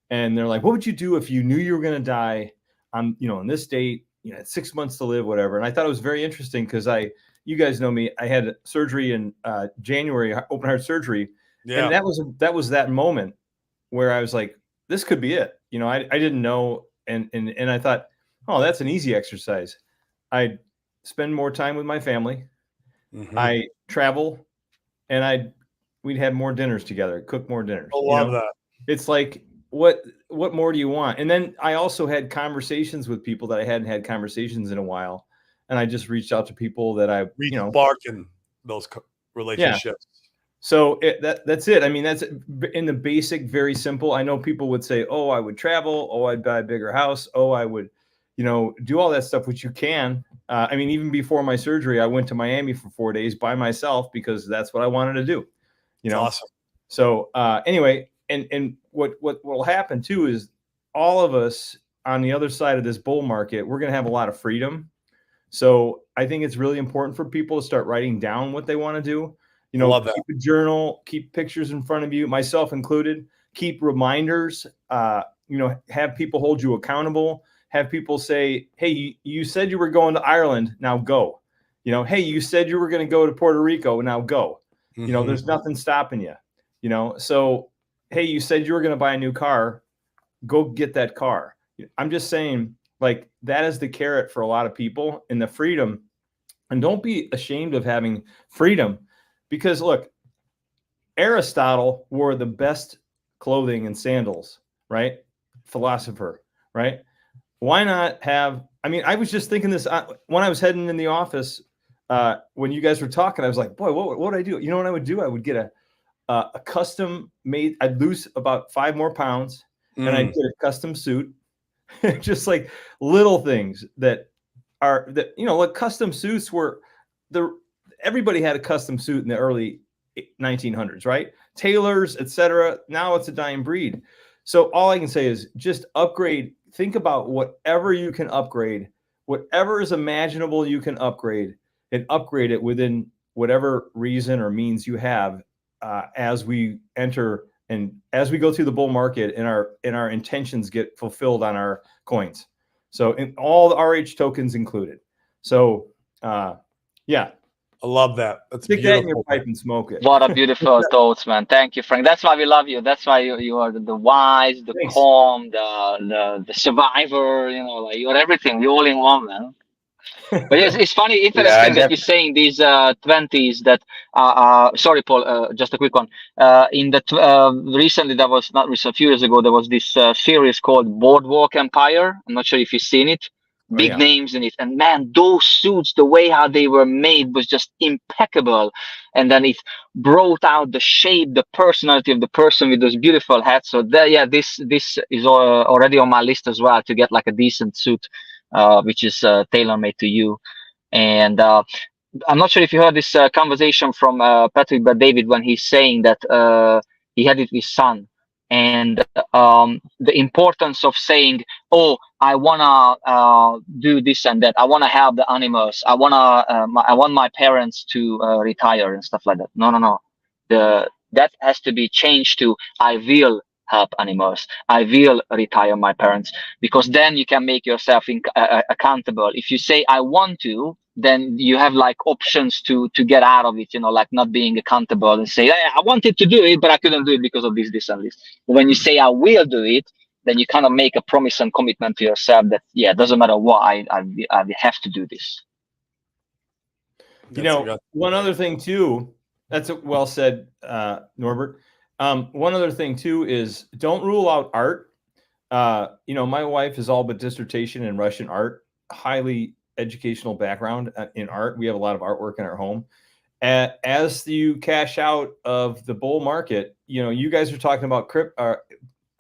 and they're like, "What would you do if you knew you were going to die on on this date? 6 months to live, whatever." And I thought it was very interesting because you guys know me. I had surgery in January, open heart surgery, and that was that moment where I was like, this could be it. I didn't know. And I thought, oh, that's an easy exercise. I spend more time with my family. Mm-hmm. I travel and we'd have more dinners together, cook more dinners. I love that. It's like, what more do you want? And then I also had conversations with people that I hadn't had conversations in a while. And I just reached out to people that I, sparking those relationships. Yeah. So that's it. I mean, that's in the basic, very simple. I know people would say, oh, I would travel. Oh, I'd buy a bigger house. Oh, I would, do all that stuff, which you can. I mean, even before my surgery, I went to Miami for 4 days by myself because that's what I wanted to do. Awesome. So anyway, and what will happen too is all of us on the other side of this bull market, we're going to have a lot of freedom. So I think it's really important for people to start writing down what they want to do. Keep a journal, keep pictures in front of you, myself included, keep reminders, have people hold you accountable, have people say, hey, you said you were going to Ireland, now go. Hey, you said you were going to go to Puerto Rico, now go. Mm-hmm. There's nothing stopping you, so, hey, you said you were going to buy a new car, go get that car. I'm just saying, like, that is the carrot for a lot of people and the freedom. And don't be ashamed of having freedom. Because look, Aristotle wore the best clothing and sandals, right? Philosopher, right? Why not have, I was just thinking this when I was heading in the office, when you guys were talking, I was like, boy, what would I do? You know what I would do? I would get a custom made, I'd lose about 5 more pounds and I'd get a custom suit. Just like little things that like custom suits were everybody had a custom suit in the early 1900s, right? Tailors, etc. Now it's a dying breed. So all I can say is just upgrade. Think about whatever you can upgrade, whatever is imaginable you can upgrade, and upgrade it within whatever reason or means you have as we enter and as we go through the bull market and our intentions get fulfilled on our coins. So in all the RH tokens included. So yeah. I love that. That's Stick beautiful. that in your pipe and smoke it. What a beautiful thoughts, man. Thank you, Frank. That's why we love you. That's why you are the wise, the Thanks. calm, the survivor. Like you're everything. You're all in one, man. But it's funny, Yeah, interesting that you're saying these 20s that. Sorry, Paul. Just a quick one. Recently, that was not recent. A few years ago, there was this series called Boardwalk Empire. I'm not sure if you've seen it. Big names in it, and man, those suits, the way how they were made was just impeccable. And then it brought out the shape, the personality of the person with those beautiful hats. So this is already on my list as well, to get like a decent suit, which is tailor made to you. And I'm not sure if you heard this conversation from Patrick Bet-David, when he's saying that he had it with his son, and the importance of saying, "Oh, I wanna do this and that. I wanna help the animals. I want my parents to retire and stuff like that." No. That has to be changed to, "I will help animals. I will retire my parents," because then you can make yourself accountable. If you say, "I want to," then you have like options to get out of it, like not being accountable and say, "Hey, I wanted to do it, but I couldn't do it because of this and this." But when you say, "I will do it," then you kind of make a promise and commitment to yourself that, it doesn't matter what, I have to do this. One other thing too, that's well said, Norbert. One other thing too is, don't rule out art. My wife is all but dissertation in Russian art, highly educational background in art. We have a lot of artwork in our home. As you cash out of the bull market, you guys are talking about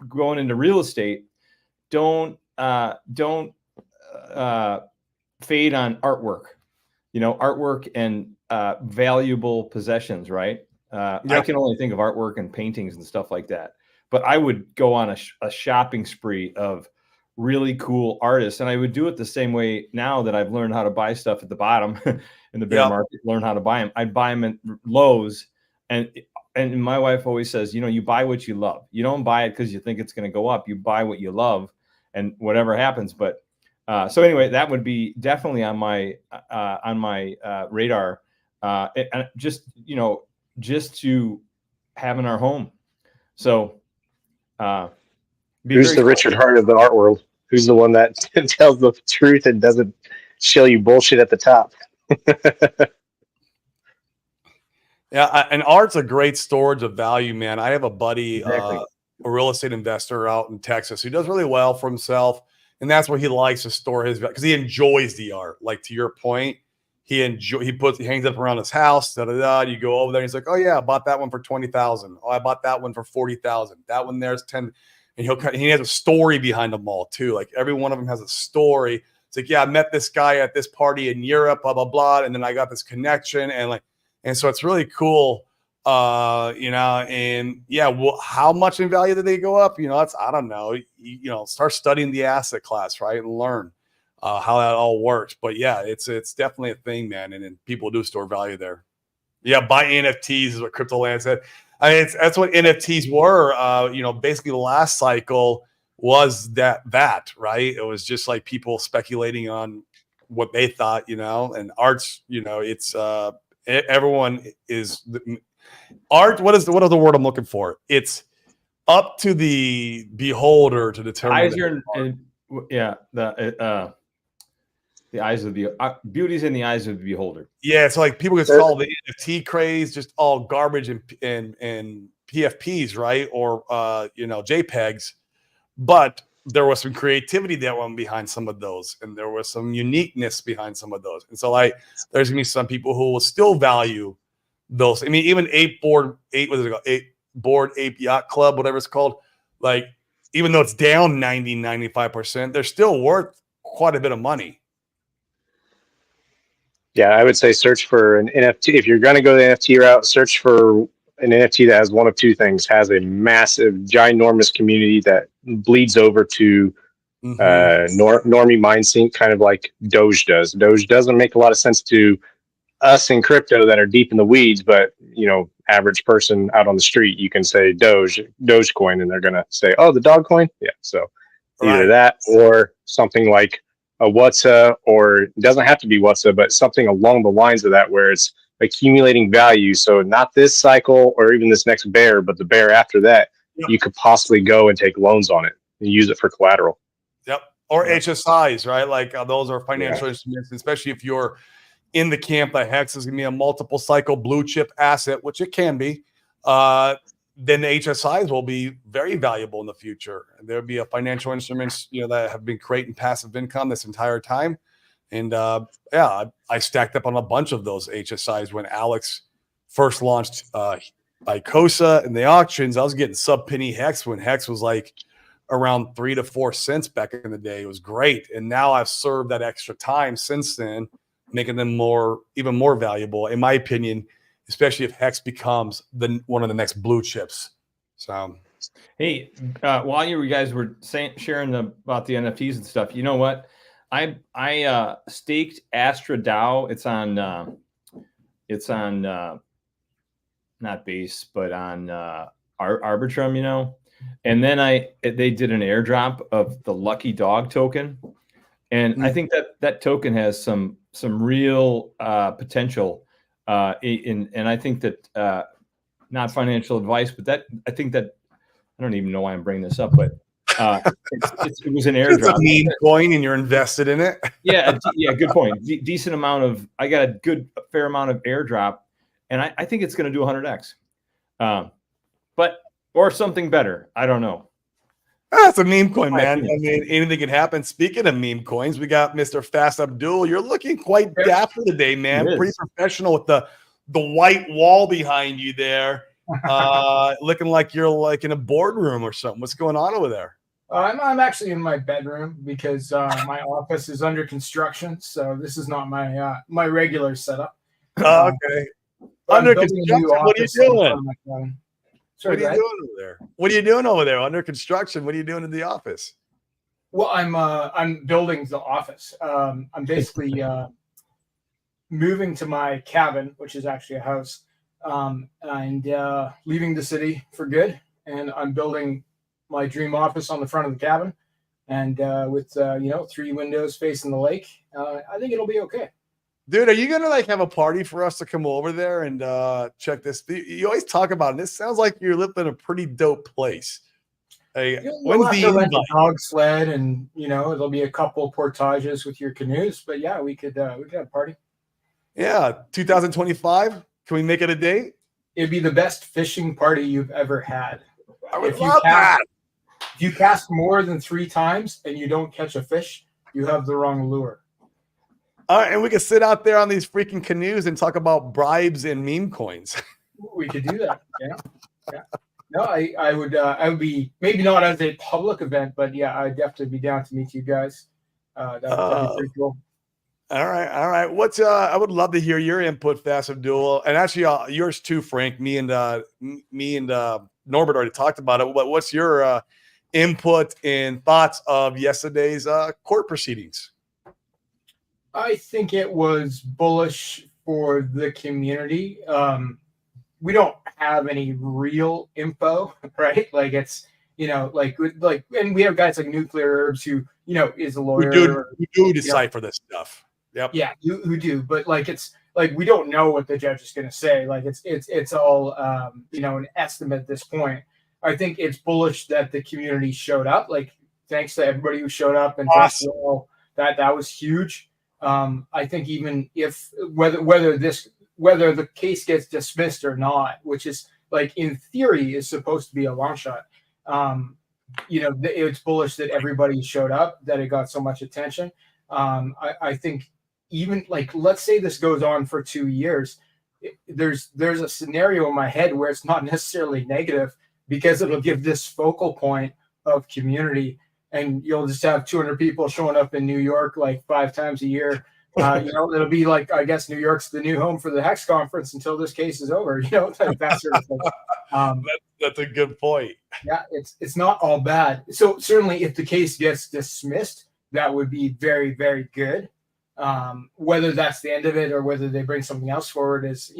going into real estate. Don't fade on artwork. Artwork and valuable possessions, right? I can only think of artwork and paintings and stuff like that. But I would go on a shopping spree of really cool artists, and I would do it the same way now that I've learned how to buy stuff at the bottom in the bear market. Learn how to buy them. I'd buy them at Lowe's, and my wife always says, you buy what you love. You don't buy it because you think it's going to go up. You buy what you love, and whatever happens. But so anyway, that would be definitely on my radar, and just to have in our home. So. Who's the Richard Hart of the art world? Who's the one that tells the truth and doesn't show you bullshit at the top? And art's a great storage of value, man. I have a buddy, a real estate investor out in Texas, who does really well for himself, and that's where he likes to store his, because he enjoys the art. Like, to your point, he hangs up around his house. You go over there, and he's like, "Oh yeah, I bought that one for $20,000. Oh, I bought that one for $40,000. That one there's 10." And he has a story behind them all too. Like, every one of them has a story. It's like, "Yeah, I met this guy at this party in Europe, blah blah blah, and then I got this connection," and so it's really cool. And how much in value did they go up? I don't know. Start studying the asset class, right, and learn how that all works. But yeah, it's definitely a thing, man. And people do store value there. Yeah, buy NFTs is what CryptoLand said. That's what NFTs were. Basically the last cycle was that, right? It was just like people speculating on what they thought, and art's, it's everyone is art. What is the word I'm looking for? It's up to the beholder to determine. The eyes of the beauty's in the eyes of the beholder. Yeah, it's like people can call the NFT craze just all garbage and PFPs, right? Or JPEGs, but there was some creativity that went behind some of those, and there was some uniqueness behind some of those. And so, there's gonna be some people who will still value those. I mean, even Bored Ape Yacht Club, whatever it's called, like, even though it's down 95%, they're still worth quite a bit of money. Yeah, I would say search for an NFT. If you're going to go the NFT route, search for an NFT that has one of two things: has a massive, ginormous community that bleeds over to normie mindsync, kind of like Doge does. Doge doesn't make a lot of sense to us in crypto that are deep in the weeds, but average person out on the street, you can say Dogecoin, and they're going to say, "Oh, the dog coin." Yeah, so either that or something like a WhatsApp, or it doesn't have to be WhatsApp, but something along the lines of that, where it's accumulating value. So not this cycle or even this next bear, but the bear after that, you could possibly go and take loans on it and use it for collateral. Yep. or Yeah. HSIs, right? Like those are financial instruments, especially if you're in the camp that Hex is going to be a multiple cycle blue chip asset, which it can be. Then the HSIs will be very valuable in the future. There'll be a financial instruments, that have been creating passive income this entire time. And I stacked up on a bunch of those HSIs when Alex first launched Icosa in the auctions. I was getting sub penny Hex when Hex was like around 3 to 4 cents back in the day. It was great. And now I've served that extra time since then, making them even more valuable, in my opinion, especially if Hex becomes one of the next blue chips. So, hey, while you guys were sharing about the NFTs and stuff, you know what? I staked Astra DAO. It's on not Base, but on Arbitrum, and then they did an airdrop of the Lucky Dog token, and I think that token has some real potential. And I think that not financial advice, but I think that I don't even know why I'm bringing this up, but it was an airdrop. It's a meme coin, and you're invested in it. Yeah, good point. Decent amount of I got a fair amount of airdrop, and I think it's going to do 100x, or something better. I don't know. That's a meme coin, man. I mean, anything can happen. Speaking of meme coins, we got Mr. Fast Abdul. You're looking quite dapper today, man. Pretty professional with the white wall behind you there. Looking like you're like in a boardroom or something. What's going on over there? I'm actually in my bedroom because my office is under construction. So this is not my regular setup. Okay. Under construction? What are you doing? Sorry, what are you doing over there? What are you doing over there under construction? What are you doing in the office? Well, I'm building the office. I'm basically moving to my cabin, which is actually a house, and leaving the city for good. And I'm building my dream office on the front of the cabin, and with 3 windows facing the lake. I think it'll be okay. Dude, are you gonna like have a party for us to come over there and check this? You always talk about it. This sounds like you're living in a pretty dope place. Hey, when's the invite? Dog sled, and it'll be a couple portages with your canoes. But yeah, we could have a party. Yeah, 2025. Can we make it a date? It'd be the best fishing party you've ever had. I would love that. If you cast more than 3 times and you don't catch a fish, you have the wrong lure. All right, and we can sit out there on these freaking canoes and talk about bribes and meme coins. We could do that. Yeah. No, I would be, maybe not as a public event, but yeah, I'd definitely be down to meet you guys. That'd be pretty cool. All right. I would love to hear your input, Fast Abdul, and actually yours too, Frank. Me and Norbert already talked about it. But what's your input and thoughts of yesterday's court proceedings? I think it was bullish for the community. We don't have any real info, right? Like it's, and we have guys like Nuclear Herbs who, is a lawyer. Who do decipher this stuff. Yep. Yeah, who do, but like it's like we don't know what the judge is going to say. Like it's all an estimate at this point. I think it's bullish that the community showed up. Like thanks to everybody who showed up, and awesome. That was huge. I think even if whether the case gets dismissed or not, which is like in theory is supposed to be a long shot. It's bullish that everybody showed up, that it got so much attention. I think even like, let's say this goes on for 2 years. There's a scenario in my head where it's not necessarily negative because it'll give this focal point of community, and you'll just have 200 people showing up in New York like 5 times a year. It'll be like, I guess New York's the new home for the Hex conference until this case is over. Like that sort of thing. That's a good point. Yeah, it's not all bad. So certainly, if the case gets dismissed, that would be very, very good. Whether that's the end of it or whether they bring something else forward is,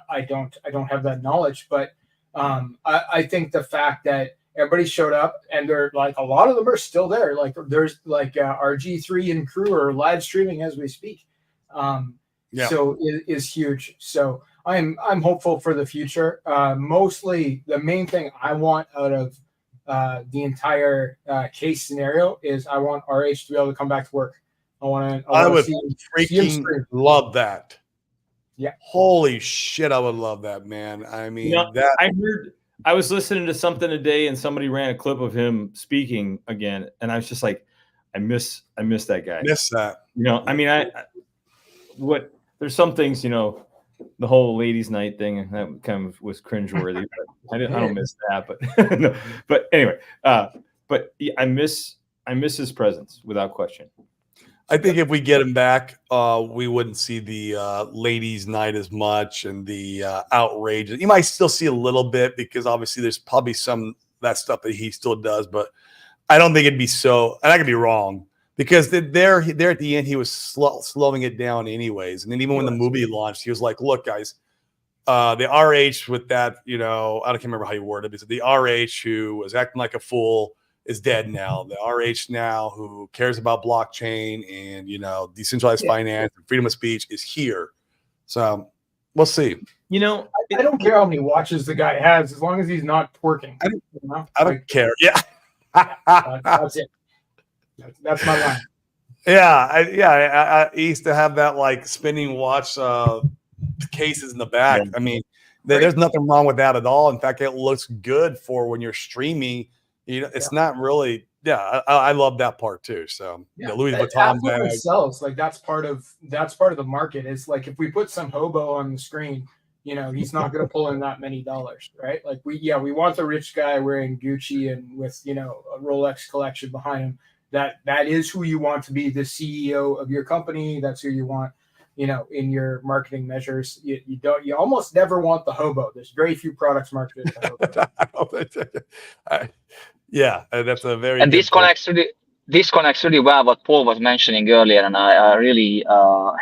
I don't have that knowledge. But I think the fact that everybody showed up, and they're like, a lot of them are still there. Like there's like RG3 and crew are live streaming as we speak. So it is huge. So I'm hopeful for the future. Mostly the main thing I want out of the entire case scenario is I want RH to be able to come back to work. I would see him freaking scream. love that. Yeah. Holy shit, I would love that, man. I mean, You know, that I was listening to something today, and somebody ran a clip of him speaking again, and I was just like, I miss that guy. miss that. You know, I mean, there's some things, you know, the whole ladies' night thing that kind of was cringeworthy. But I don't miss that, but no, but anyway, but yeah, I miss his presence without question. I think if we get him back, we wouldn't see the ladies' night as much and the outrage. You might still see a little bit because obviously there's probably some that stuff that he still does, but I don't think it'd be so. And I could be wrong because there at the end he was slowing it down anyways. And then even when the movie launched, he was like, "Look, guys, the RH with that, you know, I can't remember how you worded it. But the RH who was acting like a fool is dead now. The RH now who cares about blockchain and, you know, decentralized finance and freedom of speech is here." So we'll see. You know, I don't care how many watches the guy has as long as he's not twerking. I don't care. Yeah. That's it. That's my line. I used to have that like spinning watch cases in the back. Yeah. I mean, there's nothing wrong with that at all. In fact, it looks good for when you're streaming. You know, it's not really. Yeah, I love that part too. So the Louis Vuitton bag sells. Like that's part of the market. Is like if we put some hobo on the screen, you know, he's not going to pull in that many dollars, right? Like we want the rich guy wearing Gucci and with, you know, a Rolex collection behind him. That is who you want to be the CEO of your company. That's who you want, you know, in your marketing measures. You almost never want the hobo. There's very few products marketed to hobo. Yeah, that's a very. And this connects really well what Paul was mentioning earlier, and I really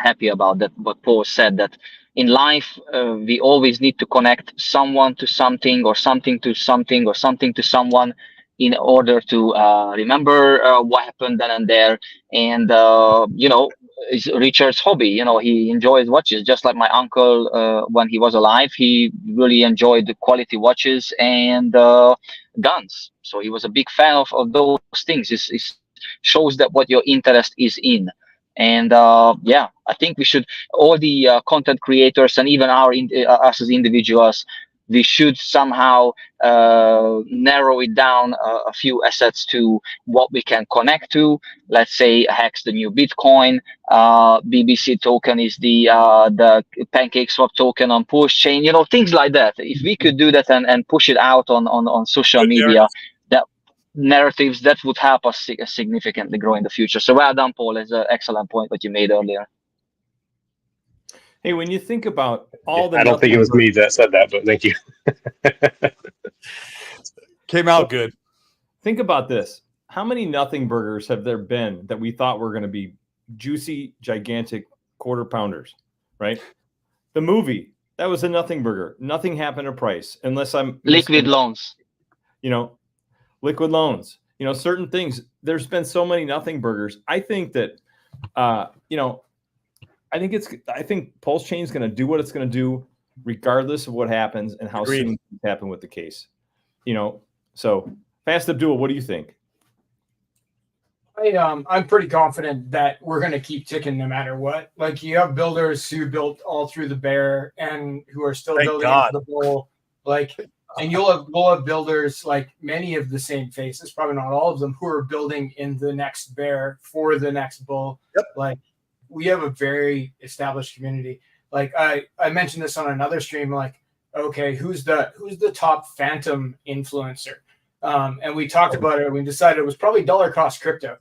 happy about that. What Paul said, that in life we always need to connect someone to something, or something to something, or something to someone, in order to remember what happened then and there. And you know, it's Richard's hobby. You know, he enjoys watches, just like my uncle when he was alive. He really enjoyed the quality watches and guns. So he was a big fan of those things. It shows that what your interest is in. And yeah, I think we should, all the content creators and even us as individuals, we should somehow narrow it down a few assets to what we can connect to. Let's say Hex, the new Bitcoin, BBC token is the PancakeSwap token on Pulse Chain, you know, things like that. If we could do that and push it out on social media, that narratives, that would help us significantly grow in the future. So well done, Paul. It's an excellent point that you made earlier. Hey, when you think about all the, I don't think it was me that said that, but thank you. Came out good. Think about this. How many nothing burgers have there been that we thought were going to be juicy, gigantic quarter pounders, right? The movie, that was a nothing burger. Nothing happened to price unless I'm liquid loans. You know, liquid loans, you know, certain things. There's been so many nothing burgers. I think that, you know, I think Pulse Chain is going to do what it's going to do, regardless of what happens and how soon things happen with the case. You know, so Fast Abdul, what do you think? I'm pretty confident that we're going to keep ticking no matter what. Like you have builders who built all through the bear and who are still building into the bull. Like, and we'll have builders like many of the same faces, probably not all of them, who are building in the next bear for the next bull. Yep. Like we have a very established community. Like I mentioned this on another stream, like, okay, who's the top phantom influencer? And we talked about it. We decided it was probably Dollar Cost Crypto,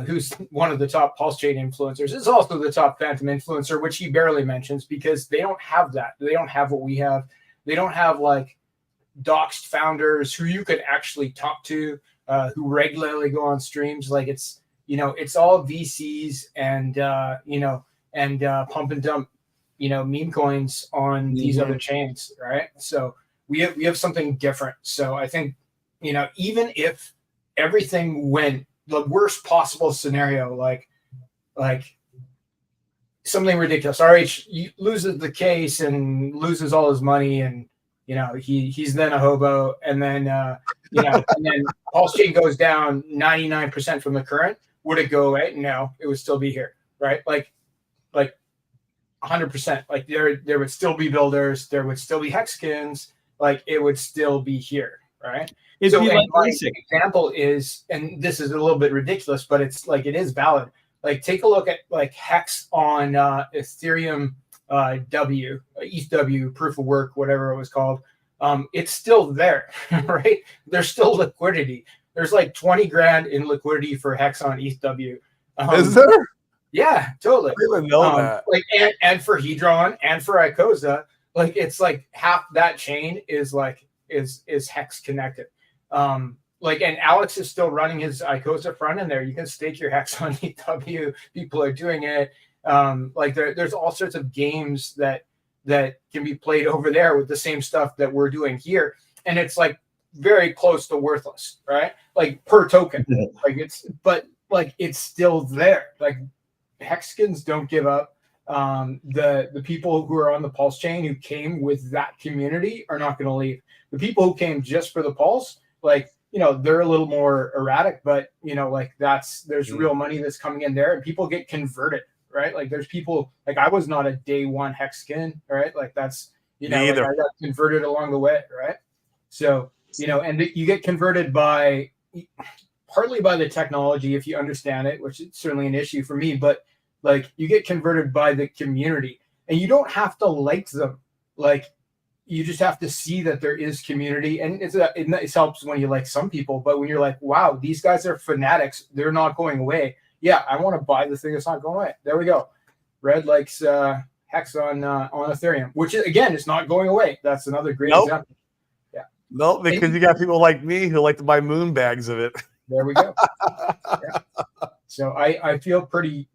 who's one of the top Pulse Chain influencers. It's also the top phantom influencer, which he barely mentions because they don't have that. They don't have what we have. They don't have like doxed founders who you could actually talk to, who regularly go on streams. Like it's, you know, it's all VCs and, you know, and pump and dump, you know, meme coins on these other chains, right? So we have something different. So I think, you know, even if everything went the worst possible scenario, like something ridiculous, RH loses the case and loses all his money, and you know he's then a hobo, and then and then pulse chain goes down 99% from the current. Would it go away? No, it would still be here, right? Like 100%. Like there would still be builders, there would still be hexkins, like it would still be here, right? It'd be like my basic. example is, and this is a little bit ridiculous, but it's like it is valid. Like take a look at like hex on Ethereum ETH proof of work, whatever it was called. It's still there, right? There's still liquidity. There's like 20 grand in liquidity for hex on ETH. Is there? Yeah, totally. I didn't even know that. Like and for Hedron and for Icosa, like it's like half that chain is like is hex connected. Like, and Alex is still running his Icosa front end there. You can stake your hex on EW. People are doing it. Like there's all sorts of games that can be played over there with the same stuff that we're doing here, and it's like very close to worthless, right? Like per token, like it's still there. Like hexkins don't give up. The people who are on the Pulse chain who came with that community are not going to leave. The people who came just for the Pulse, like, they're a little more erratic, but like there's real money that's coming in there, and people get converted, right? Like there's people, like I was not a day one hexkin, right? Like that's, like I got converted along the way, right? So, and you get converted partly by the technology, if you understand it, which is certainly an issue for me, but like you get converted by the community, and you don't have to like them. Like you just have to see that there is community, and it helps when you like some people, but when you're like, wow, these guys are fanatics, they're not going away. Yeah, I want to buy the thing that's not going away. There we go. Red likes hex on Ethereum, which again is not going away. That's another great example. Yeah. No, because you got people like me who like to buy moon bags of it. There we go. Yeah. So I feel pretty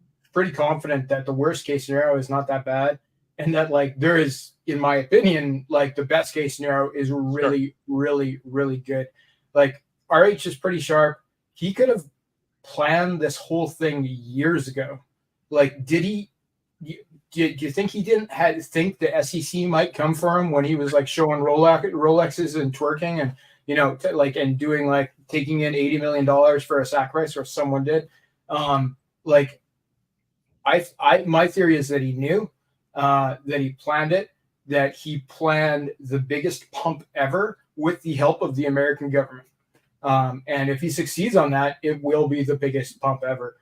confident that the worst case scenario is not that bad, and that like there is, in my opinion, like the best case scenario is really, really, really good. Like RH is pretty sharp. He could have planned this whole thing years ago. Like, do you think he didn't think the SEC might come for him when he was like showing Rolexes and twerking and and doing like taking in $80 million for a sacrifice, or someone did? Like my theory is that he knew, that he planned it, that he planned the biggest pump ever with the help of the American government. And if he succeeds on that, it will be the biggest pump ever.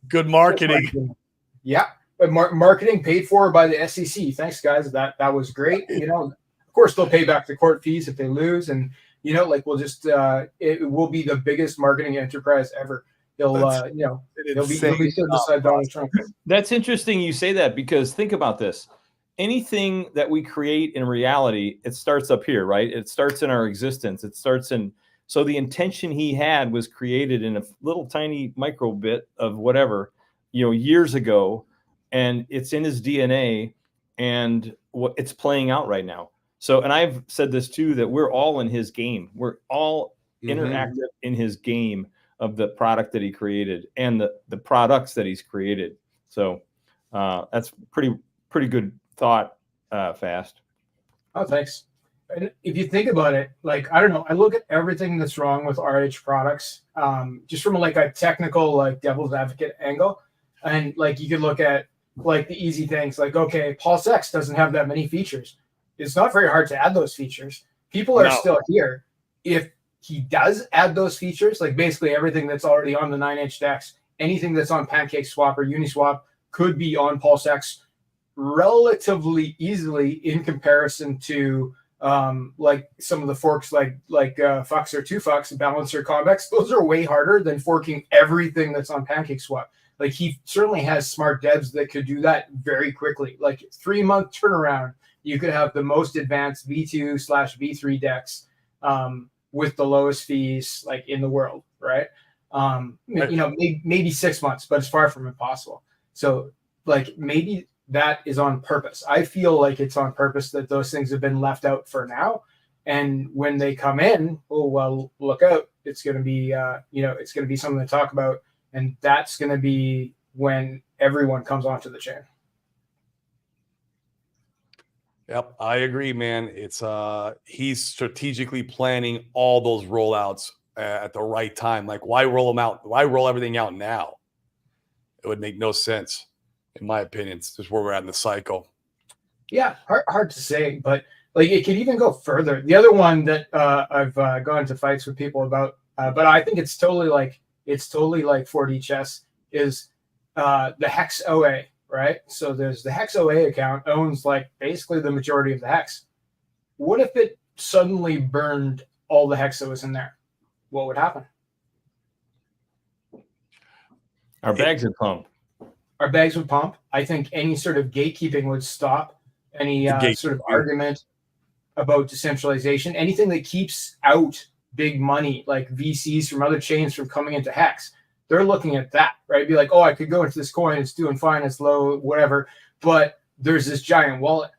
Good marketing. Yeah. But marketing paid for by the SEC. Thanks, guys. That was great. Of course, they'll pay back the court fees if they lose. And, we'll just, it will be the biggest marketing enterprise ever. They'll be so beside Donald Trump. That's interesting you say that, because think about this. Anything that we create in reality, it starts up here, right? It starts in our existence. So the intention he had was created in a little tiny micro bit of whatever, years ago, and it's in his DNA, and it's playing out right now. So, and I've said this too, that we're all in his game. We're all interactive in his game of the product that he created and the products that he's created. So that's pretty good thought, Fast. Oh, thanks. And if you think about it, like, I don't know, I look at everything that's wrong with RH products, just from like a technical, like devil's advocate angle. And like, you could look at like the easy things, like, okay, Pulse X doesn't have that many features. It's not very hard to add those features. People are still here. If he does add those features, like basically everything that's already on the 9-inch DEX, anything that's on PancakeSwap or Uniswap could be on Pulse X relatively easily in comparison to like some of the forks like Fux or 2Fux, Balancer, Convex. Those are way harder than forking everything that's on PancakeSwap. Like, he certainly has smart devs that could do that very quickly. Like 3-month turnaround, you could have the most advanced V2/V3 DEX with the lowest fees like in the world, right? Maybe 6 months, but it's far from impossible. So like maybe that is on purpose. I feel like it's on purpose that those things have been left out for now. And when they come in, oh, well, look out. It's going to be, it's going to be something to talk about. And that's going to be when everyone comes onto the chain. Yep, I agree, man. It's he's strategically planning all those rollouts at the right time. Like, why roll them out? Why roll everything out now? It would make no sense, in my opinion. It's just where we're at in the cycle. Yeah, hard to say, but like it could even go further. The other one that I've gone into fights with people about, but I think it's totally like 4D chess is the Hex OA, right? So there's the Hex OA account owns like basically the majority of the Hex. What if it suddenly burned all the Hex that was in there? What would happen? Our bags would pump. Our bags would pump. I think any sort of gatekeeping would stop. Any sort of argument about decentralization, anything that keeps out big money like VCs from other chains from coming into Hex, they're looking at that, right? Be like, oh, I could go into this coin, it's doing fine, it's low, whatever, but there's this giant wallet.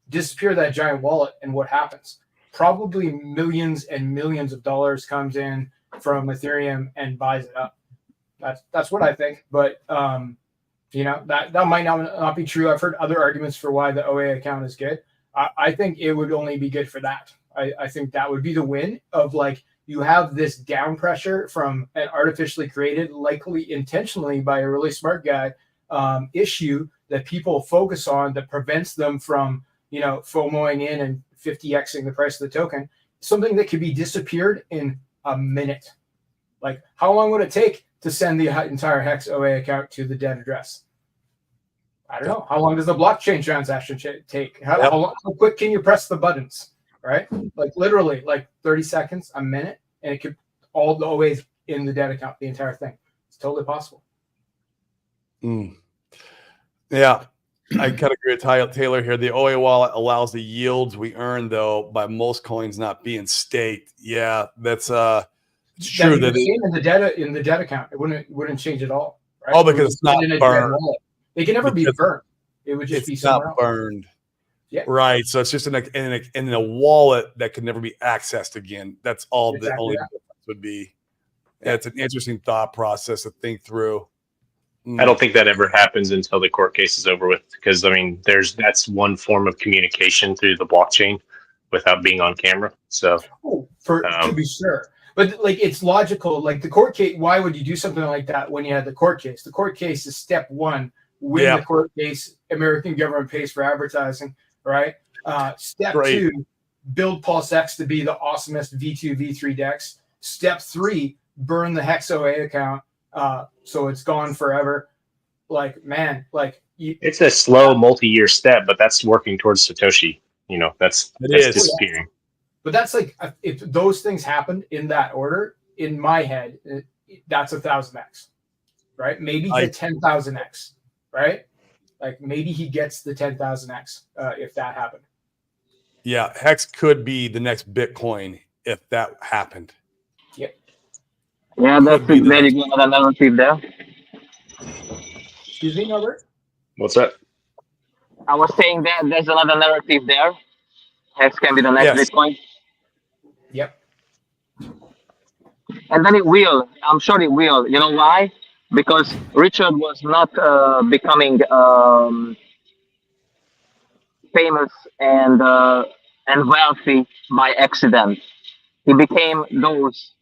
Disappear that giant wallet, and what happens? Probably millions and millions of dollars comes in from Ethereum and buys it up. That's what I think, but that might not be true. I've heard other arguments for why the OA account is good. I think it would only be good for that. I think that would be the win of like you have this down pressure from an artificially created, likely intentionally by a really smart guy, issue that people focus on that prevents them from, FOMOing in and 50xing the price of the token. Something that could be disappeared in a minute. Like, how long would it take to send the entire Hex OA account to the dead address? I don't know. How long does the blockchain transaction take? How quick can you press the buttons? Right? Like literally, like 30 seconds, a minute, and it could all the OAs in the dead account, the entire thing. It's totally possible. Yeah, I kind of agree with Taylor here. The OA wallet allows the yields we earn, though, by most coins not being staked. Yeah, that's it's true that in the dead account, it wouldn't change at all. Right? Oh, because it's not burned. It can never be burned. It would just be somewhere else. Burned. Yeah. Right. So it's just in a wallet that could never be accessed again. That's all the only difference would be. Yeah, it's an interesting thought process to think through. I don't think that ever happens until the court case is over with, because I mean, that's one form of communication through the blockchain without being on camera. So, to be sure, but like it's logical. Like the court case, why would you do something like that when you had the court case? The court case is step one. Win the court case, American government pays for advertising, right? Step two, build Pulse X to be the awesomest V2, V3 DEX. Step three, burn the Hex OA account. So it's gone forever. Like, man, it's a slow multi-year step, but that's working towards Satoshi. That's disappearing. But that's like, if those things happened in that order, in my head, that's 1,000x, right? Maybe the 10,000x, right? Like maybe he gets the 10,000x if that happened. Yeah, Hex could be the next Bitcoin if that happened. Yep. Yeah, that's very good narrative there. Excuse me, Norbert? What's that? I was saying that there's another narrative there. Hex can be the next Bitcoin. Yep. And then it will. I'm sure it will. You know why? Because Richard was not becoming famous and wealthy by accident. He became those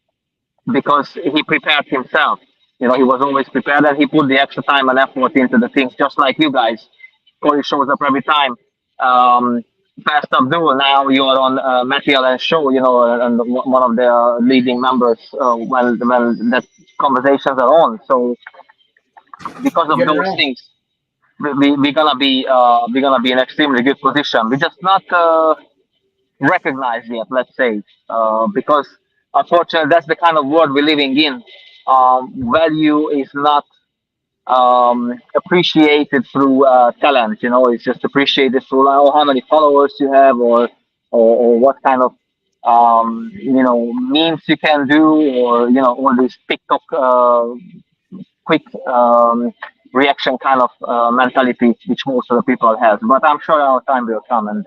because he prepared himself. He was always prepared, and he put the extra time and effort into the things, just like you guys. Corey shows up every time. Fast Abdul, now you are on Matthew Allen's show, and one of the leading members when that conversations are on. So because of those things, we're gonna be in extremely good position. We're just not recognized yet, let's say, because unfortunately that's the kind of world we're living in. Value is not appreciated through talent. It's just appreciated through how many followers you have, or what kind of memes you can do, or all these TikTok quick reaction kind of mentality which most of the people have. But I'm sure our time will come, and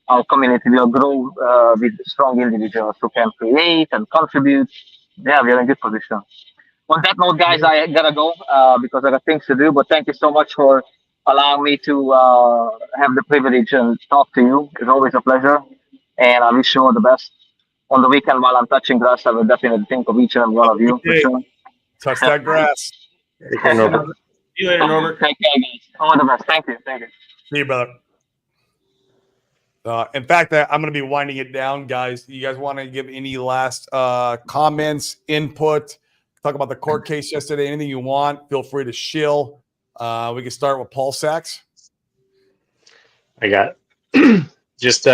our community will grow with strong individuals who can create and contribute. Yeah, we're in a good position. On that note, guys, I gotta go because I got things to do. But thank you so much for allowing me to have the privilege and talk to you. It's always a pleasure, and I wish you all the best. On the weekend while I'm touching grass, I will definitely think of each and every one of you for Okay. sure. Touch that grass. Take care, Norbert. See you later, Norbert. Take care, guys. All the best. Thank you. Thank you. See you, brother. In fact, I'm going to be winding it down, guys. You guys want to give any last comments, input, talk about the court case yesterday, anything you want, feel free to shill. We can start with Paul Sachs. I got just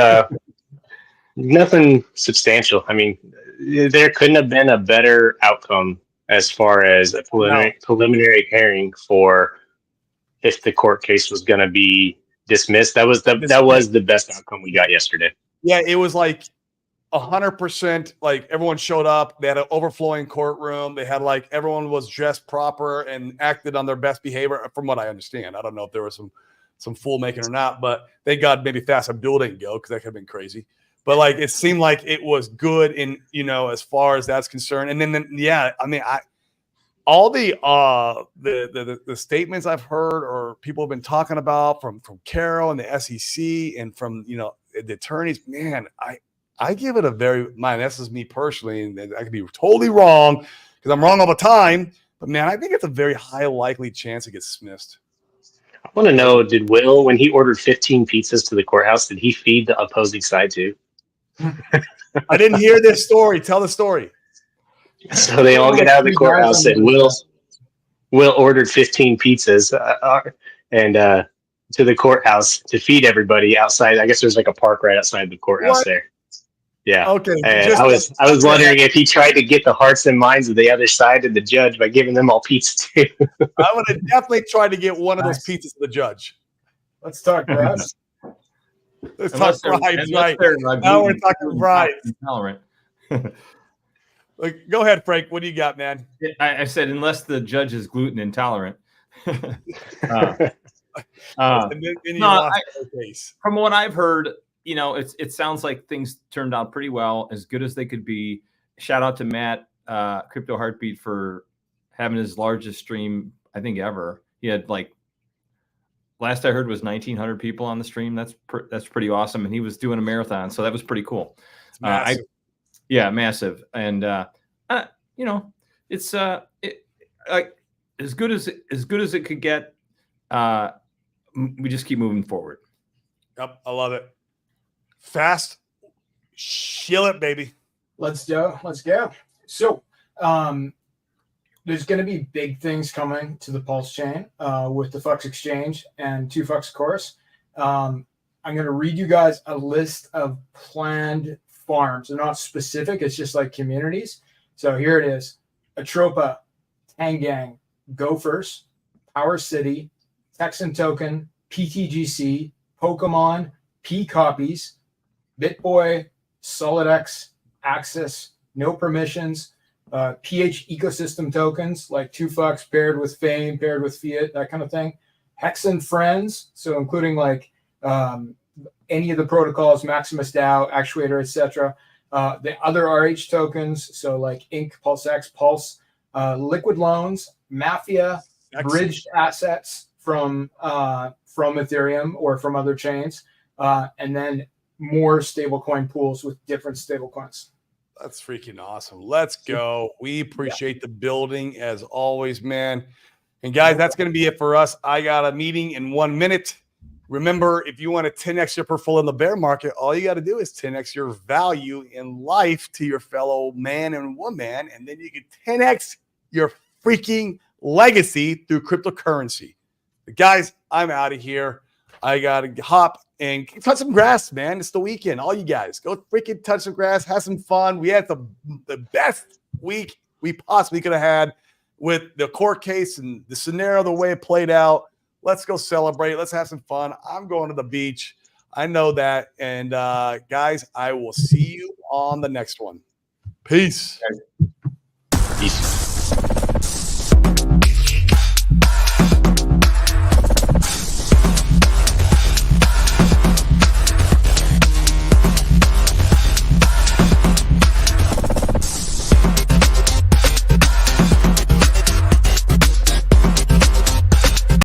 nothing substantial. I mean, there couldn't have been a better outcome as far as a preliminary hearing for if the court case was going to be dismissed. That was the best outcome we got yesterday. Yeah, it was like 100%. Like everyone showed up. They had an overflowing courtroom. They had like everyone was dressed proper and acted on their best behavior, from what I understand. I don't know if there was some fool making or not, but thank God maybe Fast Abdul didn't go because that could have been crazy. But like it seemed like it was good in, as far as that's concerned. And then yeah, I mean, all the statements I've heard or people have been talking about from Carol and the SEC and from the attorneys, man, I give it a this is me personally, and I could be totally wrong because I'm wrong all the time, but man, I think it's a very high likely chance it gets dismissed. I want to know, did Will, when he ordered 15 pizzas to the courthouse, did he feed the opposing side too? I didn't hear this story. Tell the story. So they all get out of the courthouse and Will ordered 15 pizzas and to the courthouse to feed everybody outside. I guess there's like a park right outside the courthouse there. Yeah. Okay. And I was wondering if he tried to get the hearts and minds of the other side of the judge by giving them all pizza too. I would have definitely tried to get one of those pizzas to the judge. Let's talk grass. Let's talk bribes, right? Now we're talking bribes. Intolerant. Go ahead, Frank. What do you got, man? I said unless the judge is gluten intolerant. And then you no, lost the case. From what I've heard, it sounds like things turned out pretty well, as good as they could be. Shout out to Matt, Crypto Heartbeat, for having his largest stream, I think, ever. He had last I heard was 1,900 people on the stream. That's pretty awesome, and he was doing a marathon, so that was pretty cool. It's massive. Massive, and it's like as good as it could get. We just keep moving forward. Yep, I love it. Fast, shill it, baby. Let's go. So, there's going to be big things coming to the Pulse chain with the Fux Exchange and 2Fux Course. I'm going to read you guys a list of planned farms. They're not specific. It's just like communities. So here it is: Atropa, Tangang, Gophers, Power City, Texan Token, PTGC, Pokemon, P Copies, BitBoy, SolidX, Axis, No Permissions, PH ecosystem tokens like 2Fux paired with Fame, paired with Fiat, that kind of thing. Hex and Friends, so including any of the protocols, Maximus DAO, Actuator, etc. The other RH tokens, so like Inc, PulseX, Pulse, liquid loans, Mafia, bridged assets from Ethereum or from other chains, and then more stablecoin pools with different stablecoins. That's freaking awesome. Let's go. We appreciate the building as always, man. And guys, that's going to be it for us. I got a meeting in 1 minute. Remember, if you want to 10x your portfolio in the bear market, all you got to do is 10x your value in life to your fellow man and woman, and then you can 10x your freaking legacy through cryptocurrency. But guys, I'm out of here. I got to hop and touch some grass, man. It's the weekend. All you guys, go freaking touch some grass, have some fun. We had the best week we possibly could have had with the court case and the scenario, the way it played out. Let's go celebrate. Let's have some fun. I'm going to the beach. I know that. And guys, I will see you on the next one. Peace.